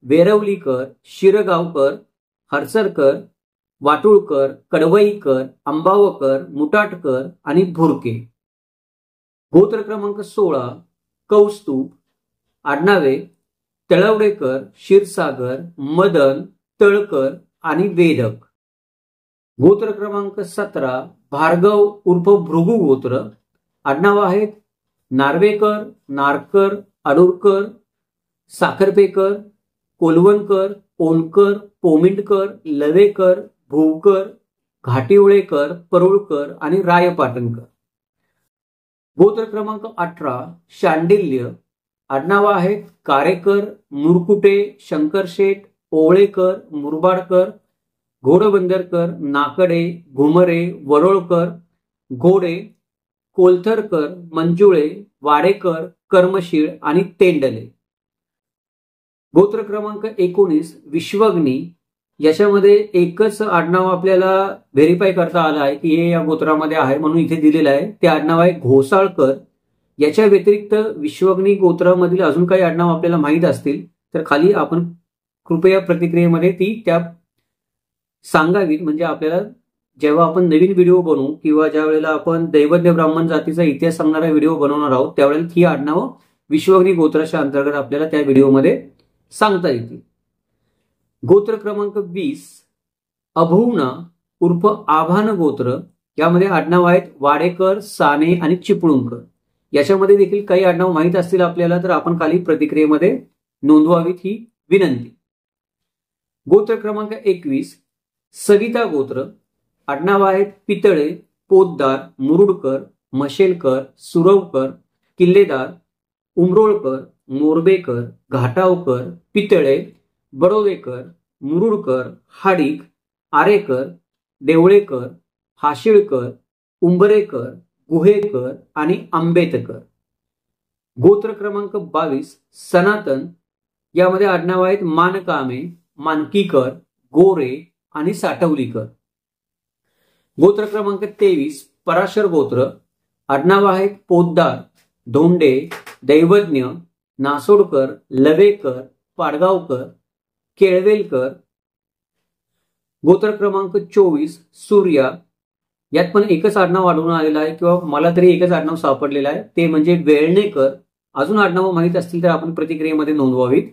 [SPEAKER 1] वेरवलीकर, शिरगावकर, हरसरकर, वाटुळकर, कडवईकर, अंबावकर, मुटाटकर आणि भुरके. गोत्र क्रमांक 16 कौस्तुभ, आडनावे तळवडेकर, क्षीरसागर, मदन, तळकर आणि वेदक. गोत्र क्रमांक 17 भार्गव उर्फ भृगू गोत्र, आडनाव आहेत नार्वेकर, नारकर, अडुरकर, साखरपेकर, कोलवणकर, पोनकर, पोमिंडकर, लवेकर, भोवकर, घाटिवळेकर, परुळकर आणि रायपाटणकर. गोत्र क्रमांक 18 शांडिल्य, आडनाव आहेत कारेकर, मुरकुटे, शंकरशेठ, ओवळेकर, मुरबाडकर, घोडबंदरकर, नाकडे, घुमरे, वरोळकर, घोडे, कोलथरकर, मंजुळे, वाडेकर, कर्मशीळ आणि तेंडले. गोत्र क्रमांक 19 विश्वग्नी, याच्यामध्ये एकच आडनाव आपल्याला व्हेरीफाय करता आलं आहे की हे या गोत्रामध्ये आहे म्हणून इथे दिलेलं आहे. ते आडनाव आहे घोसाळकर. याच्या व्यतिरिक्त विश्वग्नी गोत्रामधील अजून काही आडनाव आपल्याला माहीत असतील तर खाली आपण कृपया प्रतिक्रियेमध्ये ती त्या सांगावीत. म्हणजे आपल्याला जेव्हा आपण नवीन व्हिडिओ बनवू किंवा ज्या वेळेला आपण दैवज्ञ ब्राह्मण जातीचा इतिहास सांगणारा व्हिडिओ बनवणार आहोत त्यावेळेला ही आडनावं विश्वग्नी गोत्राच्या अंतर्गत आपल्याला त्या व्हिडिओमध्ये सांगता येतील. गोत्र क्रमांक 20 अभुवना उर्फ आभान गोत्र, यामध्ये आडनाव आहेत वाडेकर, साने आणि चिपळूणकर. याच्यामध्ये देखील काही आडनाव माहीत असतील आपल्याला तर आपण खाली प्रतिक्रियेमध्ये नोंदवावीत ही विनंती. गोत्र क्रमांक 21 सविता गोत्र, आडनाव आहेत पितळे, पोतदार, मुरुडकर, मशेलकर, सुरवकर, किल्लेदार, उमरोळकर, मोरबेकर, घाटावकर, पितळे, बडोदेकर, मुरुडकर, हाडिक, आरेकर, देवळेकर, हाशिळकर, उंबरेकर, गुहेकर आणि आंबेतकर. गोत्र क्रमांक 22 सनातन, यामध्ये आडनाव आहेत मानकामे, मानकीकर, गोरे आणि साठवलीकर. गोत्र क्रमांक 23 पराशर गोत्र, आडनाव आहेत पोतदार, धोंडे, दैवज्ञ, नासोडकर, लवेकर, पाडगावकर, केळवेलकर. गोत्र क्रमांक 24 सूर्या, यात पण एकच आडनाव आढळून आलेलं आहे किंवा मला तरी एकच आडनाव सापडलेलं आहे ते म्हणजे वेळणेकर. अजून आडनाव माहीत असतील तर आपण प्रतिक्रियेमध्ये नोंदवावीत.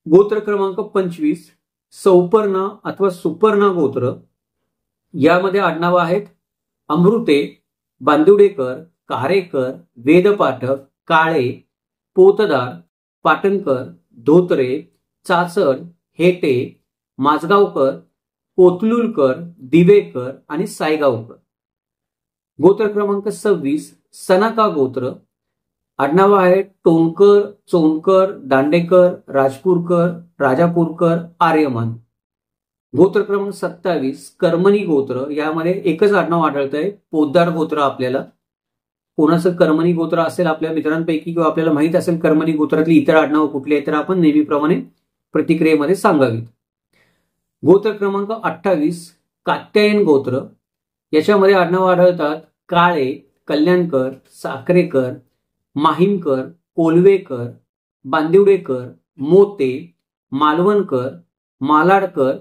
[SPEAKER 1] गोत्र क्रमांक 25 सौपर्णा अथवा सुपर्णा गोत्र, यामध्ये आडनाव आहेत अमृते, बांदिवडेकर, कारेकर, वेदपाठक, काळे, पोतदार, पाटणकर, धोत्रे, चाचड, हेटे, माजगावकर, कोतलुलकर, दिवेकर आणि सायगावकर. गोत्र क्रमांक 26 सनाका गोत्र, आडनाव आहेत टोनकर, चोनकर, दांडेकर, राजपूरकर, राजापूरकर, आर्यमान. गोत्र क्रमांक 27 कर्मणी गोत्र, यामध्ये एकच आडनाव आढळतंय पोतदार गोत्र. आपल्याला कोणाचं कर्मणी गोत्र असेल आपल्या मित्रांपैकी किंवा आपल्याला माहित असेल कर्मणी गोत्रातली इतर आडनाव कुठली आहेत तर आपण नेहमीप्रमाणे प्रतिक्रियेमध्ये सांगावीत. गोत्र क्रमांक 28 कात्यायन गोत्र, याच्यामध्ये आडनाव आढळतात काळे, कल्याणकर, साखरेकर, माहीमकर, कोलवेकर, बांदिवडेकर, मोते, मालवणकर, मालाडकर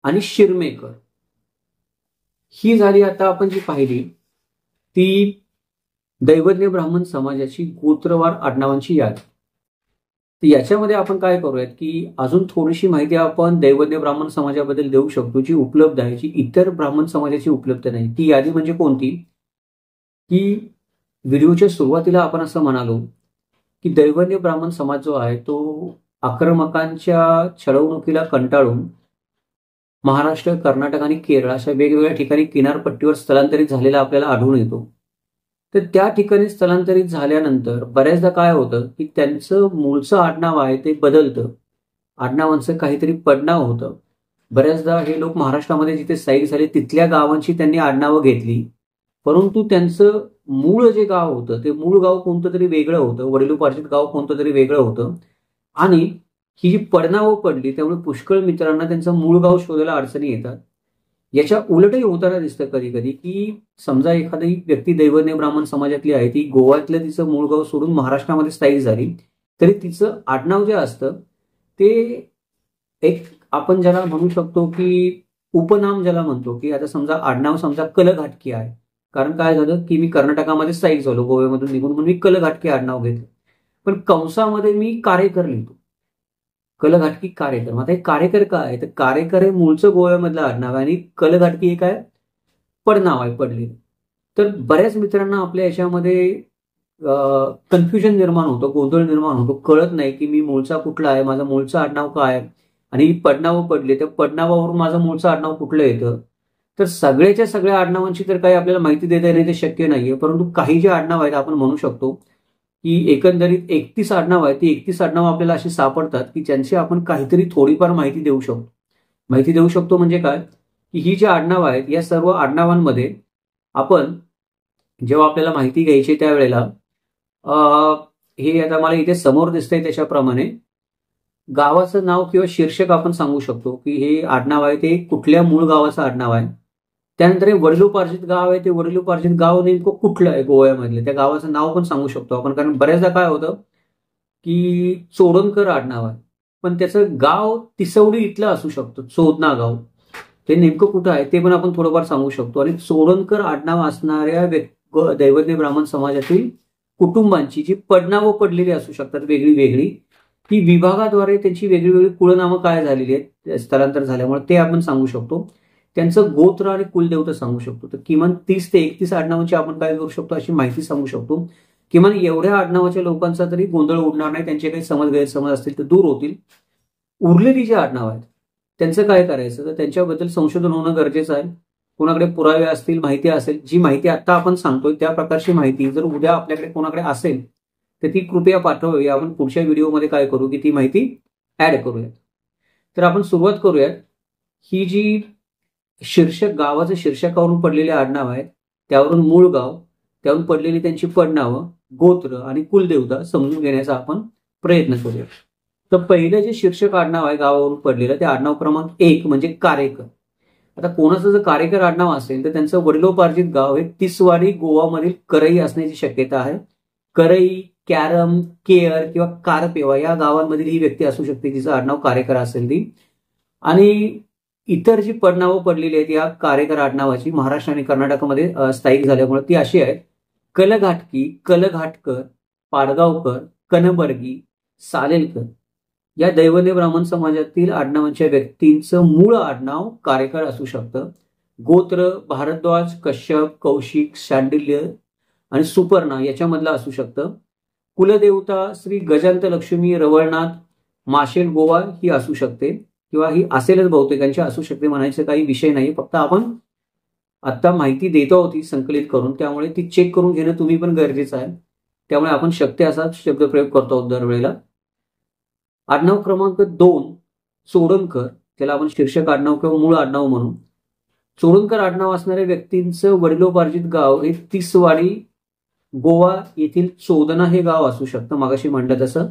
[SPEAKER 1] आणि शिरमेकर. ही झाली आता आपण जी पाहिली ती दैवज्ञ ब्राह्मण समाजाची गोत्रवार आडनावांची यादी. तर याच्यामध्ये आपण काय करूयात की अजून थोडीशी माहिती आपण दैवज्ञ ब्राह्मण समाजाबद्दल देऊ शकतो जी उपलब्ध आहे, जी इतर ब्राह्मण समाजाची उपलब्ध नाही. ती यादी म्हणजे कोणती की व्हिडिओच्या सुरुवातीला आपण असं म्हणालो की दैवज्ञ ब्राह्मण समाज जो आहे तो आक्रमकांच्या छळवणुकीला कंटाळून महाराष्ट्र, कर्नाटक आणि केरळ अशा वेगवेगळ्या ठिकाणी किनारपट्टीवर स्थलांतरित झालेला आपल्याला आढळून येतो. तर त्या ठिकाणी स्थलांतरित झाल्यानंतर बऱ्याचदा काय होतं की त्यांचं मूळचं आडनाव आहे ते बदलतं, आडनावांचं काहीतरी पडनाव होतं. बऱ्याचदा हे लोक महाराष्ट्रामध्ये जिथे स्थायिक झाले तिथल्या गावांची त्यांनी आडनावं घेतली, परंतु त्यांचं मूळ जे गाव होतं ते मूळ गाव कोणतं तरी वेगळं होतं, वडिलोपार्जित गाव कोणतं तरी वेगळं होतं. आणि ही जी पडनावं पडली त्यामुळे पुष्कळ मित्रांना त्यांचं मूळ गाव शोधायला अडचणी येतात. याच्या उलटही होताना दिसतं कधी कधी, की समजा एखादी व्यक्ती दैवज्ञ ब्राह्मण समाजातली आहे, ती गोव्यातलं तिचं मूळ गाव सोडून महाराष्ट्रामध्ये स्थायिक झाली, तरी तिचं आडनाव जे असतं ते एक आपण ज्याला म्हणू शकतो की उपनाम ज्याला म्हणतो, की आता समजा आडनाव समजा कलघाटकी आहे. कारण काय झालं की मी कर्नाटकामध्ये स्थायिक झालो गोव्यामधून निघून, म्हणून मी कलघाटकी आडनाव घेतलं. पण कंसामध्ये मी कारेकर लिहितो, कलघाटकी कारेकर. मग आता हे कारेकर काय आहे, तर कारेकर हे मूळचं गोव्यामधलं आडनाव आहे आणि कलघाटकी हे काय पडनाव आहे, पडलेलं. तर बऱ्याच मित्रांना आपल्या याच्यामध्ये कन्फ्युजन निर्माण होतं, गोंधळ निर्माण होतो, कळत नाही की मी मूळचा कुठला आहे, माझं मूळचं आडनाव काय आहे आणि पडनावं पडले त्या पडनावावरून माझं मूळचं आडनाव कुठलं येतं. तर सगळ्याच्या सगळ्या आडनावांची तर काही आपल्याला माहिती देता येणे ते शक्य नाहीये, परंतु काही जे आडनाव आहेत आपण म्हणू शकतो की एकंदरीत 31 आडनाव आहेत. ती 31 आडनाव आपल्याला अशी सापडतात की ज्यांची आपण काहीतरी थोडीफार माहिती देऊ शकतो. माहिती देऊ शकतो म्हणजे काय, की ही जी आडनाव आहेत या सर्व आडनावांमध्ये आपण जेव्हा आपल्याला माहिती घ्यायची त्यावेळेला हे आता मला इथे समोर दिसतंय त्याच्याप्रमाणे गावाचं नाव किंवा शीर्षक आपण सांगू शकतो की हे आडनाव आहे ते कुठल्या मूळ गावाचं आडनाव आहे. त्यानंतर हे वडिलोपार्जित गाव आहे, ते वडिलोपार्जित गाव नेमकं कुठलं आहे गोव्यामधलं, त्या गावाचं नाव पण सांगू शकतो आपण. कारण बऱ्याचदा काय होतं की चोडणकर आडनाव आहे पण त्याचं गाव तिसवडी इथलं असू शकतं, चोदना गाव, ते नेमकं कुठं आहे ते पण आपण थोडंफार सांगू शकतो. आणि चोडणकर आडनाव असणाऱ्या दैवज्ञ ब्राह्मण समाजातील कुटुंबांची जी पडनावं पडलेली असू शकतात वेगळी वेगळी, ती विभागाद्वारे त्यांची वेगळी वेगळी कुळनामं काय झालेली आहेत स्थलांतर झाल्यामुळे ते आपण सांगू शकतो. त्यांचं गोत्र आणि कुलदेवता सांगू शकतो. तर किमान 30 ते 31 आडनावांची आपण काय करू शकतो अशी माहिती सांगू शकतो. किमान एवढ्या आडनावाच्या लोकांचा तरी गोंधळ उडणार नाही, त्यांचे काही समज गैरसमज असतील तर दूर होतील. उरलेली जी आडनाव आहेत त्यांचं काय करायचं, तर त्यांच्याबद्दल संशोधन होणं गरजेचं आहे. कोणाकडे पुरावे असतील, माहिती असेल, जी माहिती आता आपण सांगतोय त्या प्रकारची माहिती जर उद्या आपल्याकडे कोणाकडे असेल तर ती कृपया पाठवावी. आपण पुढच्या व्हिडिओमध्ये काय करू की ती माहिती ऍड करूयात. तर आपण सुरुवात करूयात. ही जी शीर्षक गावाचं शीर्षकावरून पडलेले आडनाव आहेत, त्यावरून मूळ गाव, त्यावरून पडलेली त्यांची पडनावं, गोत्र आणि कुलदेवता समजून घेण्याचा आपण प्रयत्न करूया. तर पहिलं जे शीर्षक आडनाव आहे गावावरून पडलेलं ते आडनाव क्रमांक 1 म्हणजे कारेकर. आता कोणाचं जर कारेकर आडनाव असेल तर त्यांचं वडिलोपार्जित गाव हे तिसवाडी गोवामधील करई असण्याची शक्यता आहे. करई, कॅरम, केअर किंवा कारपेवा या गावांमधील ही व्यक्ती असू शकते जिचं आडनाव कारेकर असेल ती. आणि इतर जी पडनावं पडलेली आहेत या कारेकर आडनावाची महाराष्ट्र आणि कर्नाटकमध्ये स्थायिक झाल्यामुळे ती अशी आहेत: कलघाटकी, कलघाटकर, पाडगावकर, कनबर्गी, सालेलकर. या दैवज्ञ ब्राह्मण समाजातील आडनावांच्या व्यक्तींचं मूळ आडनाव कारेकर असू शकतं. गोत्र भारद्वाज, कश्यप, कौशिक, शांडिल्य आणि सुपर्णा याच्यामधलं असू शकतं. कुलदेवता श्री गजांत लक्ष्मी रवळनाथ माशेल गोवा ही असू शकते किंवा ही असेलच, बहुतेकांची असू शकते, म्हणायचं काही विषय नाही. फक्त आपण आता माहिती देतो होती संकलित करून, त्यामुळे ती चेक करून घेणं तुम्ही पण गरजेचं आहे. त्यामुळे आपण शक्य असा शब्दप्रयोग करतो आहोत दरवेळेला. आडनाव क्रमांक 2 चोडणकर, त्याला आपण शीर्षक आडनाव किंवा मूळ आडनाव म्हणू. चोडणकर आडनाव असणाऱ्या व्यक्तींचं वडिलोपार्जित गाव हे तिसवाडी गोवा येथील चोदना हे गाव असू शकतं, मागाशी म्हटलं तसं.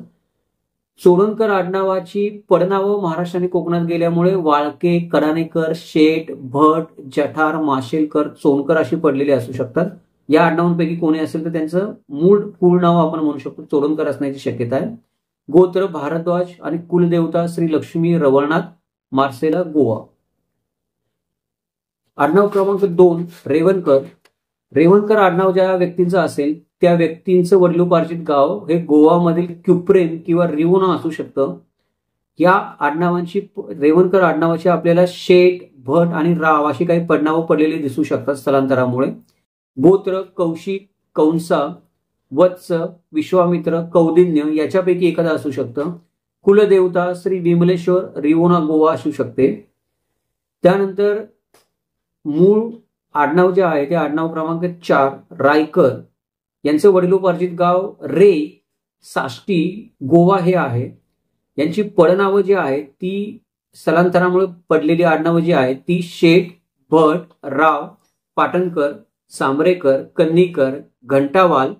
[SPEAKER 1] चोडणकर आडनावाची पडनावं महाराष्ट्र आणि कोकणात गेल्यामुळे वाळके, कडाणेकर, शेठ, भट, जठार, माशेलकर, चोनकर अशी पडलेली असू शकतात. या आडनावांपैकी कोणी असेल तर त्यांचं मूळ कुळ नाव आपण म्हणू शकतो चोडणकर असण्याची शक्यता आहे. गोत्र भारद्वाज आणि कुलदेवता श्री लक्ष्मी रवळनाथ मार्सेला गोवा. आडनाव क्रमांक 2 रेवणकर. रेवणकर आडनाव ज्या व्यक्तींचं असेल त्या व्यक्तींचं वडिलोपार्जित गाव हे गोवामधील क्युप्रेन किंवा रिवोना असू शकतं. या आडनावांची रेवणकर आडनावाची आपल्याला शेठ, भट आणि राव अशी काही पडनावं पडलेली दिसू शकतात स्थलांतरामुळे. गोत्र कौशिक, कंसा, वत्स, विश्वामित्र, कौदिन्य याच्यापैकी एखादा असू शकतं. कुलदेवता श्री विमलेश्वर रिवोना गोवा असू शकते. त्यानंतर मूळ आडनाव जे आहे ते आडनाव क्रमांक 4 रायकर. यांचं वडिलोपार्जित गाव रे, साष्टी, गोवा हे आहे. यांची पडनावं जी आहेत ती स्थलांतरामुळे पडलेली आडनावं जी आहेत ती शेठ, भट, राव, पाटणकर, सांबरेकर, कन्नीकर, घंटावाल,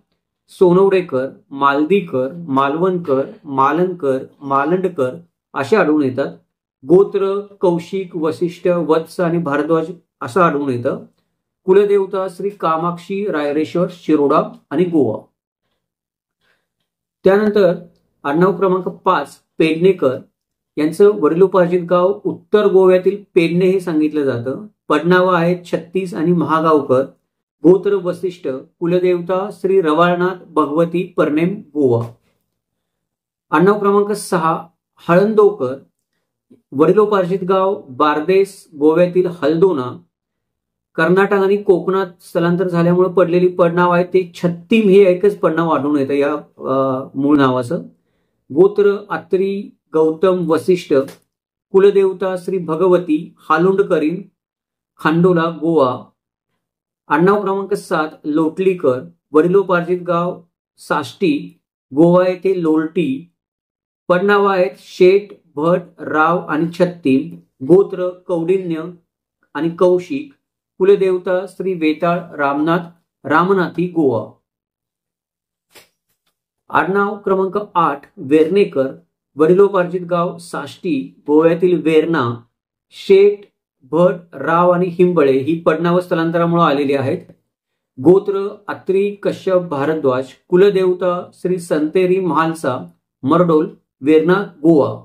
[SPEAKER 1] सोनवडेकर, मालदीकर, मालवणकर, मालनकर, मालंडकर असे आढळून येतात. गोत्र कौशिक, वसिष्ठ, वत्स आणि भारद्वाज असं आढळून येतं. कुलदेवता श्री कामाक्षी रायरेश्वर शिरोडा आणि गोवा. त्यानंतर आडनाव क्रमांक 5 पेडणेकर यांचं वडिलोपार्जित गाव उत्तर गोव्यातील पेडणे हे सांगितलं जातं. पडनावं आहेत छत्तीस आणि महागावकर. गोत्र वसिष्ठ. कुलदेवता श्री रवाळनाथ भगवती परनेम गोवा. आडनाव क्रमांक 6 हळंदोकर. वडिलोपार्जित गाव बारदेस गोव्यातील हल्दोना. कर्नाटक आणि कोकणात स्थलांतर झाल्यामुळे पडलेली पडनाव आहे ते छत्तीम हे एकच पडनाव आढळून येतं या मूळ नावाचं. गोत्र आत्री गौतम वसिष्ठ. कुलदेवता श्री भगवती हालुंडकरीन खांडोला गोवा. आडनाव क्रमांक 7 लोटलीकर. वडिलोपार्जित गाव साष्टी गोवा येथे लोलटी. पडनाव आहेत शेठ भट राव आणि छत्तीम. गोत्र कौंडिन्य आणि कौशिक. कुलदेवता श्री वेताळ रामनाथ रामनाथी गोवा. आडनाव क्रमांक 8 वेर्णेकर. वडिलोपार्जित गाव साष्टी गोव्यातील वेर्णा. शेठ भट राव आणि हिंबळे ही पडनाव स्थलांतरामुळे आलेली आहेत. गोत्र अत्री कश्यप भारद्वाज. कुलदेवता श्री संतेरी महालसा मरडोल वेर्णा गोवा.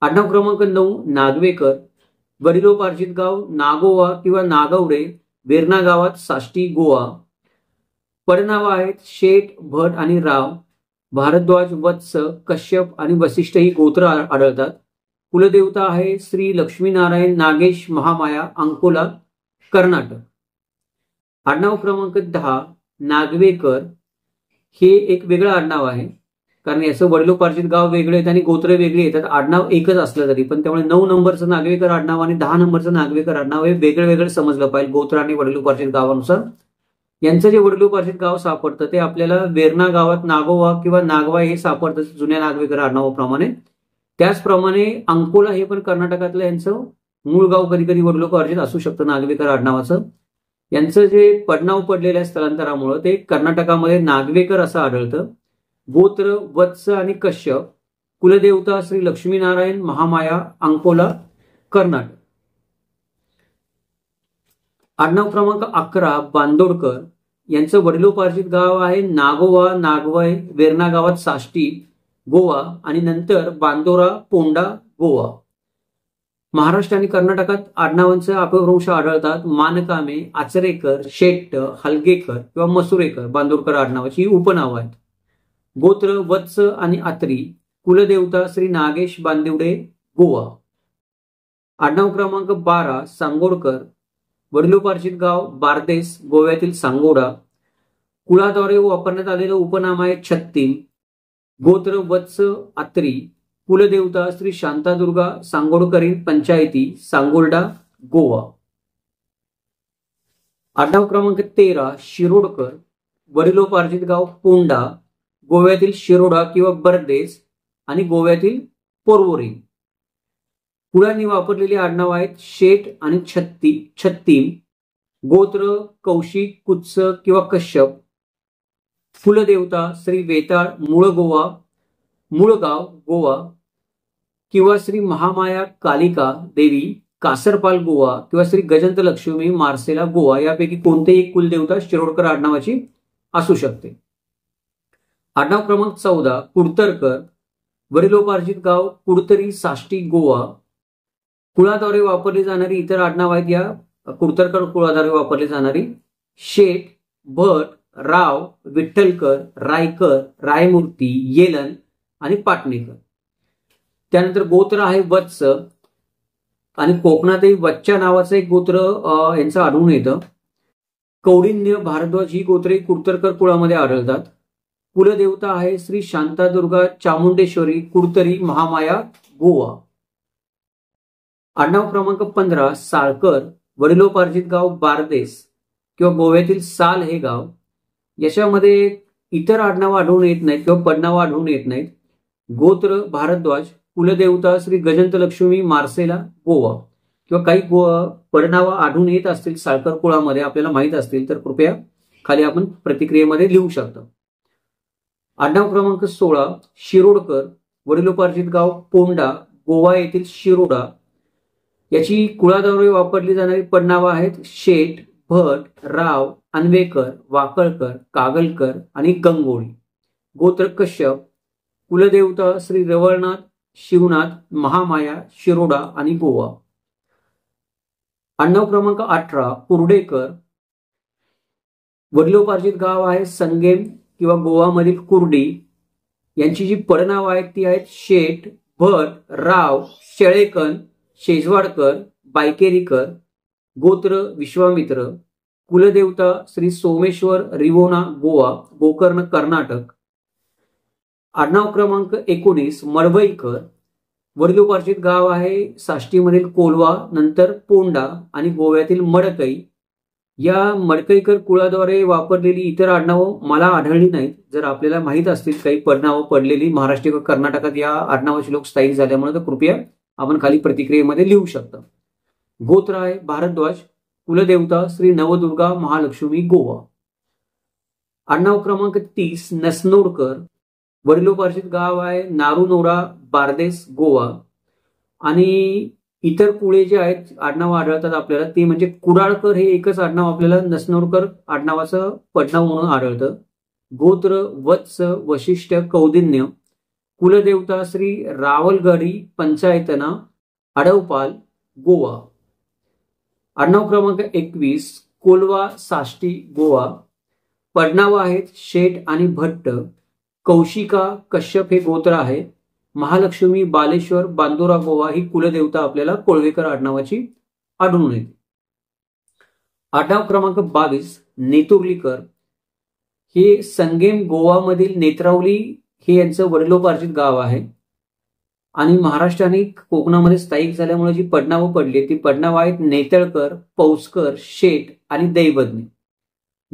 [SPEAKER 1] आडनाव क्रमांक 9 नागवेकर. वडिलोपार्जित गाव नागोवा किंवा नागवडे वेर्णा गावात साष्टी गोवा. पडनाव आहेत शेठ भट आणि राव. भारद्वाज वत्स कश्यप आणि वसिष्ठ ही गोत्र आढळतात. कुलदेवता आहे श्री लक्ष्मीनारायण नागेश महामाया अंकोला कर्नाटक. आडनाव क्रमांक 10 नागवेकर हे एक वेगळं आडनाव आहे, कारण याचं वडिलोपार्जित गाव वेगळे आहेत आणि गोत्र वेगळी येतात. आडनाव एकच असलं तरी पण त्यामुळे 9 नंबरचं नागवेकर आडनाव आणि 10 नंबरचं नागवेकर आडनाव हे वेगळं वेगळं समजलं पाहिजे गोत्र आणि वडिलोपार्जित गावानुसार. यांचं जे वडिलोपार्जित गाव सापडतं ते आपल्याला वेर्णा गावात नागोवा किंवा नागवा हे सापडतं जुन्या नागवेकर आडनावाप्रमाणे. त्याचप्रमाणे अंकोला हे पण कर्नाटकातलं यांचं मूळ गाव कधी कधी वडिलोपार्जित असू शकतं नागवेकर आडनावाचं. यांचं जे पडनाव पडलेलं आहे स्थलांतरामुळे ते कर्नाटकामध्ये नागवेकर असं आढळतं. गोत्र वत्स आणि कश्यप. कुलदेवता श्री लक्ष्मीनारायण महामाया अंकोला कर्नाटक. आडनाव क्रमांक 11 बांदोडकर. यांचं वडिलोपार्जित गाव आहे नागोवा नागवय वेर्णा गावात साष्टी गोवा आणि नंतर बांदोरा पोंडा गोवा. महाराष्ट्र आणि कर्नाटकात आडनावांचे अपभ्रंश आढळतात. मानकामे आचरेकर शेट्ट हलगेकर किंवा मसुरेकर बांदोडकर आडनावाची ही उपनावं आहेत. गोत्र वत्स आणि आत्री. कुलदेवता श्री नागेश बांदिवडे गोवा. आडनाव क्रमांक 12 सांगोडकर. वडिलोपार्जित गाव बारदेस गोव्यातील सांगोडा. कुळाद्वारे वापरण्यात आलेलं उपनाम आहे छत्तीम. गोत्र वत्स आत्री. कुलदेवता श्री शांतादुर्गा सांगोडकरीन पंचायती सांगोल्डा गोवा. आडनाव क्रमांक 13 शिरोडकर. वडिलोपार्जित गाव पोंडा गोव्यातील शिरोडा किंवा बरदेस आणि गोव्यातील पोर्वोरी. कुळांनी वापरलेली आडनाव आहेत शेठ आणि छत्तीम. गोत्र कौशिक कुत्स किंवा कश्यप. कुलदेवता श्री वेताळ मूळ मूळगाव गोवा किंवा श्री महामाया कालिका देवी कासरपाल गोवा किंवा श्री गजंत लक्ष्मी मार्सेला गोवा यापैकी कोणतेही कुलदेवता शिरोडकर आडनावाची असू शकते. आडनाव क्रमांक 14 कुडतरकर. वडिलोपार्जित गाव कुडतरी साष्टी गोवा. कुळाद्वारे वापरली जाणारी इतर आडनाव आहेत या कुडतरकर कुळाद्वारे वापरली जाणारी शेठ भट राव विठ्ठलकर रायकर रायमूर्ती येलन आणि पाटणेकर. त्यानंतर गोत्र आहे वत्स आणि कोकणातही वच्च्या नावाचं एक गोत्र यांचं आढळून येतं. कौंडिन्य भारद्वाज ही गोत्रे कुडतरकर कुळामध्ये आढळतात. कुलदेवता आहे श्री शांतादुर्गा चामुंडेश्वरी कुडतरी महामाया गोवा. आडनाव क्रमांक 15 साळकर. वडिलोपार्जित गाव बारदेस किंवा गोव्यातील साल हे गाव. याच्यामध्ये इतर आडनाव आढळून येत नाहीत किंवा पडनाव आढळून येत नाहीत. गोत्र भारद्वाज. कुलदेवता श्री गजंत लक्ष्मी मार्सेला गोवा. किंवा काही पडनावं आढळून येत असतील साळकर कुळामध्ये आपल्याला माहित असतील तर कृपया खाली आपण प्रतिक्रियेमध्ये लिहू शकता. आडनाव क्रमांक 16 शिरोडकर. वडिलोपार्जित गाव पोंडा गोवा येथील शिरोडा. याची कुळाद्वारे वापरली जाणारी पडनावं आहेत शेठ, भट, राव, अन्वेकर, वाकळकर, कागलकर आणि गंगोळी. गोत्र कश्यप. कुलदेवता श्री रवळनाथ, शिवनाथ, महामाया, शिरोडा आणि गोवा. आडनाव क्रमांक 18 कुर्डेकर. वडिलोपार्जित गाव आहे संगेम किंवा गोवामधील कुर्डी. यांची जी पडनावं आहेत ती आहेत शेठ, भट, राव, शेळेकन, शेजवाडकर, बायकेरीकर. गोत्र विश्वामित्र. कुलदेवता श्री सोमेश्वर, रिवोना, गोवा, गोकर्ण, कर्नाटक. आडनाव क्रमांक 19 मडवईकर. वडिलोपार्जित गाव आहे साष्टीमधील कोलवा, नंतर पोंडा आणि गोव्यातील मडकई. या मडकईकर कुळाद्वारे वापरलेली इतर आडनावं मला आढळली नाहीत. जर आपल्याला माहीत असतील काही पडनावं पडलेली महाराष्ट्र व कर्नाटकात या आडनावाचे लोक स्थायिक झाल्यामुळे तर कृपया आपण खाली प्रतिक्रियेमध्ये लिहू शकता. गोत्र आहे भारद्वाज. कुलदेवता श्री नवदुर्गा, महालक्ष्मी, गोवा. आडनाव क्रमांक 30 नसनोडकर. वडिलोपार्जित गाव आहे नारुनोडा, बारदेस, गोवा. आणि इतर कुळे जे आहेत आडनाव आढळतात आपल्याला ते म्हणजे कुडाळकर. हे एकच आडनाव आपल्याला नसनोडकर आडनावाचं पडनाव म्हणून आढळतं. गोत्र वत्स, वशिष्ठ, कौदिन्य. कुलदेवता श्री रावलगडी, पंचायतना, अडवपाल, गोवा. आडनाव क्रमांक 21 कोलवा, साष्टी, गोवा. पडनावं आहेत शेठ आणि भट्ट. कौशिका, कश्यप हे गोत्र आहे. महालक्ष्मी, बालेश्वर, बांदोरा, गोवा ही कुलदेवता आपल्याला कोळवेकर आडनावाची आढळून येते. आडनाव क्रमांक 22 नेतुर्लीकर. हे संगेम गोवामधील नेत्रावली हे यांचं वडिलोपार्जित गाव आहे. आणि महाराष्ट्र आणि कोकणामध्ये स्थायिक झाल्यामुळे जी पडनावं पडली ती पडनावं आहेत नेतळकर, पौसकर, शेठ आणि दैवज्ञ.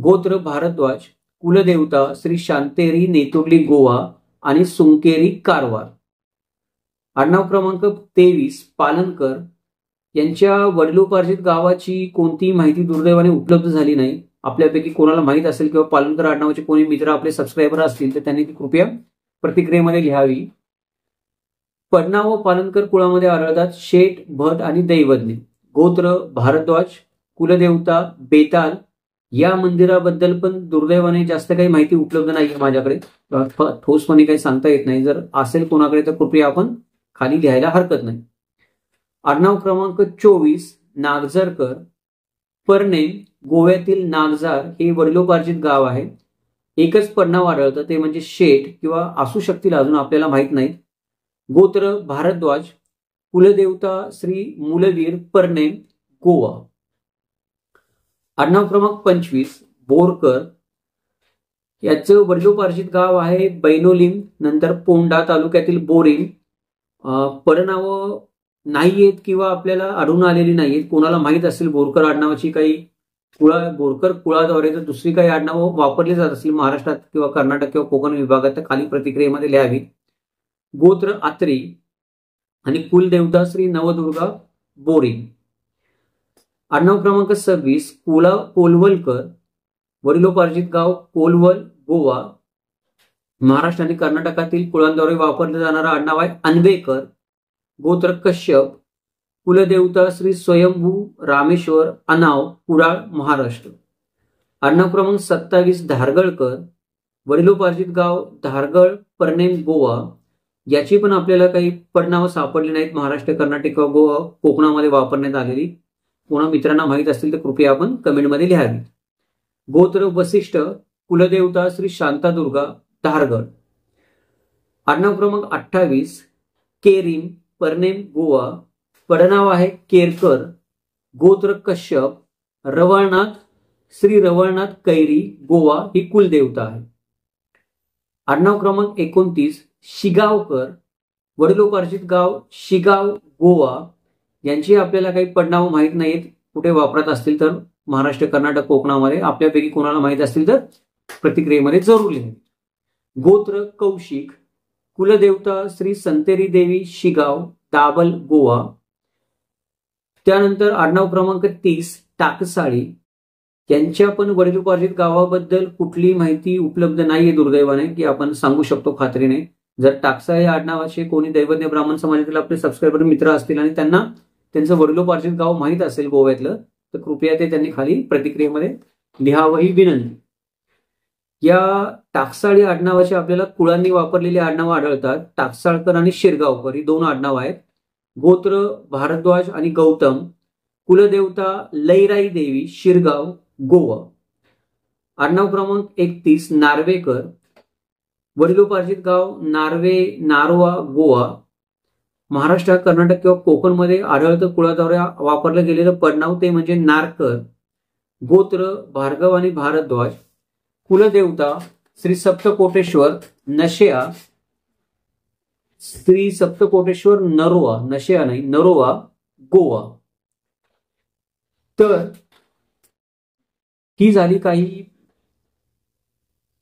[SPEAKER 1] गोत्र भारद्वाज. कुलदेवता श्री शांतेरी, नेतुर्ली, गोवा आणि सुंकेरी, कारवार. आडनाव क्रमांक 23 पालनकर. यांच्या वडिलोपार्जित गावाची कोणतीही माहिती दुर्दैवाने उपलब्ध झाली नाही. आपल्यापैकी कोणाला माहित असेल किंवा पालनकर आडनावाचे कोणी मित्र आपले सबस्क्रायबर असतील तर त्यांनी ती कृपया प्रतिक्रियेमध्ये लिहावी. पडनाव पालनकर कुळामध्ये आढळतात शेठ, भट आणि दैवज्ञ. गोत्र भारद्वाज. कुलदेवता बेताल. या मंदिराबद्दल पण दुर्दैवाने जास्त काही माहिती उपलब्ध नाहीये माझ्याकडे. ठोसपणे काही सांगता येत नाही. जर असेल कोणाकडे तर कृपया आपण खाली लिहायला हरकत नाही. आडनाव क्रमांक 24 नागझरकर. परनेम. गोव्यातील नागझार हे वडिलोपार्जित गाव आहे. एकच पडनाव आढळतं ते म्हणजे शेठ किंवा असू शकतील अजून आपल्याला माहित नाहीत. गोत्र भारद्वाज. कुलदेवता श्री मूलवीर, परनेम, गोवा. आडनाव क्रमांक 25 बोरकर. याचं वडिलोपार्जित गाव आहे बैनोलीम, नंतर पोंडा तालुक्यातील बोरिंग. पडनावं नाहीयेत किंवा आपल्याला आढळून आलेली नाहीयेत. कोणाला माहित असेल बोरकर आडनावाची काही बोरकर कुळाद्वारे जर दुसरी काही आडनावं वापरली जात असतील महाराष्ट्रात किंवा कर्नाटक किंवा कोकण विभागात तर खाली प्रतिक्रियेमध्ये लिहावी. गोत्र आत्री आणि कुलदेवता श्री नवदुर्गा, बोरिंग. आडनाव क्रमांक 26 कोलवलकर. वडिलोपार्जित गाव कोलवल, गोवा. महाराष्ट्र आणि कर्नाटकातील कुळांद्वारे वापरले जाणारा आडनाव आहे अन्वेकर. गोत्र कश्यप. कुलदेवता श्री स्वयंभू, रामेश्वर, अनाव, कुडाळ, महाराष्ट्र. आडनाव क्रमांक 27 धारगळकर. वडिलोपार्जित गाव धारगळ, परनेम, गोवा. याची पण आपल्याला काही पडनावं सापडली नाहीत महाराष्ट्र, कर्नाटक व गोवा कोकणामध्ये वापरण्यात आलेली. कोणा मित्रांना माहित असतील तर कृपया आपण कमेंटमध्ये लिहावी. गोत्र वसिष्ठ. कुलदेवता श्री शांतादुर्गा, धारगड. आडनाव क्रमांक 28 केरीम, परनेम, गोवा. पडनाव आहे केरकर. गोत्र कश्यप. रवळनाथ. श्री रवळनाथ कैरी, गोवा ही कुलदेवता आहे. आडनाव क्रमांक 29 शिगावकर. वडिलोपार्जित गाव शिगाव, गोवा. यांची आपल्याला काही पडनावं माहीत नाहीत. कुठे वापरत असतील तर महाराष्ट्र, कर्नाटक, कोकणामध्ये आपल्यापैकी कोणाला माहीत असतील तर प्रतिक्रियेमध्ये जरूर लिहा. गोत्र कौशिक. कुलदेवता श्री संतेरी देवी, शिगाव, दाबल, गोवा. त्यानंतर आडनाव क्रमांक 30 टाकसाळी. यांच्या पण वडिलोपार्जित गावाबद्दल कुठली माहिती उपलब्ध नाहीये दुर्दैवाने की आपण सांगू शकतो खात्रीने. जर टाकसाळी आडनावाचे कोणी दैवज्ञ ब्राह्मण समाजातील आपले सबस्क्रायबर मित्र असतील आणि त्यांना त्यांचं वडिलोपार्जित गाव माहीत असेल गोव्यातलं तर कृपया ते त्यांनी खाली प्रतिक्रियेमध्ये लिहावं ही विनंती. या टाकसाळी आडनावाची आपल्याला कुळांनी वापरलेली आडनावं आढळतात. टाकसाळकर आणि शिरगावकर ही 2 आडनावं आहेत. गोत्र भारद्वाज आणि गौतम. कुलदेवता लईराई देवी, शिरगाव, गोवा. आडनाव क्रमांक 31 नार्वेकर. वडिलोपार्जित गाव नार्वे, नारोवा, गोवा. महाराष्ट्र, कर्नाटक किंवा कोकणमध्ये आढळतं कुळाद्वारे वापरलं गेलेलं पडनाव ते म्हणजे नारकर. गोत्र भार्गव आणि भारद्वाज. कुलदेवता श्री सप्तकोटेश्वर नशेया, श्री सप्तकोटेश्वर नरोवा, नशेया नाही नरोवा, गोवा. तर ही झाली काही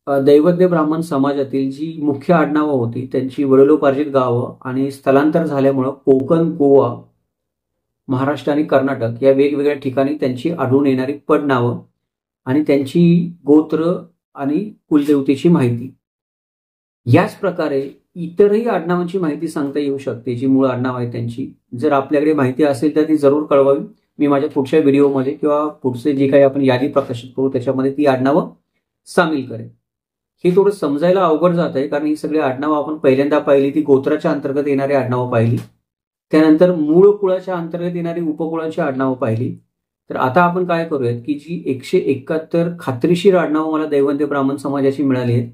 [SPEAKER 1] दैवज्ञ ब्राह्मण समाजातील जी मुख्य आडनावं होती त्यांची वडिलोपार्जित गावं आणि स्थलांतर झाल्यामुळं कोकण, गोवा, महाराष्ट्र आणि कर्नाटक या वेगवेगळ्या ठिकाणी त्यांची आढळून येणारी पडनावं आणि त्यांची गोत्र आणि कुलदेवतेची माहिती. याच प्रकारे इतरही आडनावांची माहिती सांगता येऊ शकते जी मूळ आडनाव आहे त्यांची. जर आपल्याकडे माहिती असेल तर ती जरूर कळवावी. मी माझ्या पुढच्या व्हिडिओमध्ये किंवा पुढचे जे काही आपण यादी प्रकाशित करू त्याच्यामध्ये ती आडनावं सामील करेल. हे थोडं समजायला अवघड जात आहे कारण ही सगळी आडनावं आपण पहिल्यांदा पाहिली ती गोत्राच्या अंतर्गत येणारी आडनावं पाहिली, त्यानंतर मूळ कुळाच्या अंतर्गत येणारी उपकुळाची आडनावं पाहिली. तर आता आपण काय करूयात की जी 171 खात्रीशीर आडनावं मला दैवज्ञ ब्राह्मण समाजाची मिळाली आहेत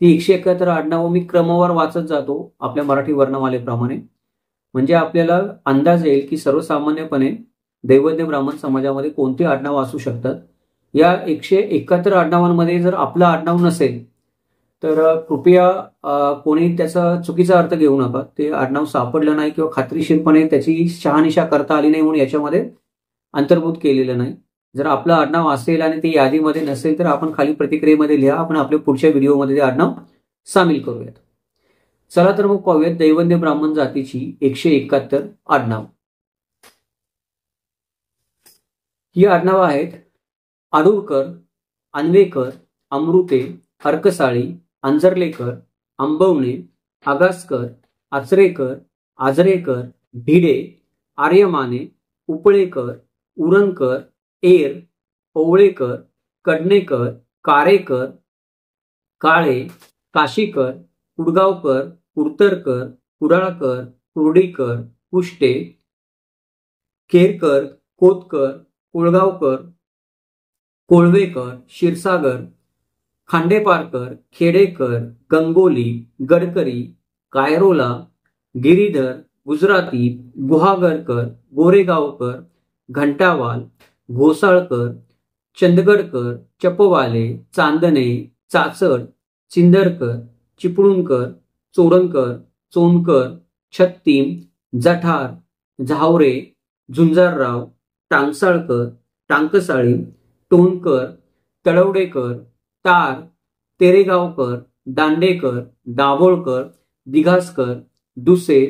[SPEAKER 1] ती 171 आडनावं मी क्रमवार वाचत जातो आपल्या मराठी वर्णमालेप्रमाणे. म्हणजे आपल्याला अंदाज येईल की सर्वसामान्यपणे दैवज्ञ ब्राह्मण समाजामध्ये कोणती आडनावं असू शकतात. या 171 आडनावांमध्ये जर आपलं आडनाव नसेल तर कृपया कोणी त्याचा चुकीचा अर्थ घेऊ नका. ते आडनाव सापडलं नाही किंवा खात्रीशीरपणे त्याची शहानिशा करता आली नाही म्हणून याच्यामध्ये अंतर्भूत केलेलं नाही. जर आपलं आडनाव असेल आणि ते यादीमध्ये नसेल तर आपण खाली प्रतिक्रियेमध्ये लिहा. आपण आपल्या पुढच्या व्हिडिओमध्ये ते आडनाव सामील करूयात. चला तर मग पाहूयात दैवज्ञ ब्राह्मण जातीची 171 आडनाव. ही आडनावं आहेत आडुरकर, अन्वेकर, अमृते, अर्कसाळी, अंजर्लेकर, आंबवणे, आगासकर, आचरेकर, आजरेकर, भिडे, आर्यमाने, उपळेकर, उरणकर, एर, ओवळेकर, कडणेकर, कारेकर, काळे, काशीकर, कुडगावकर, कुडतरकर, कुडाळकर, कुर्डीकर, कुष्टे, केरकर, कोतकर, कोळगावकर, कोळवेकर, क्षीरसागर, खांडेपारकर, खेडेकर, गंगोली, गडकरी, कायरोला, गिरीधर, गुजराती, गुहागरकर, गोरेगावकर, घंटावाल, घोसाळकर, चंदगडकर, चपवाले, चांदणे, चाचड, चिंदरकर, चिपळूणकर, चोरणकर, चोनकर, छत्तीम, जठार, झावरे, झुंजारराव, टांगसाळकर, टांकसाळी, टोणकर, तळवडेकर, तार, तेरेगावकर, दांडेकर, दाभोळकर, दिघासकर, दुसे,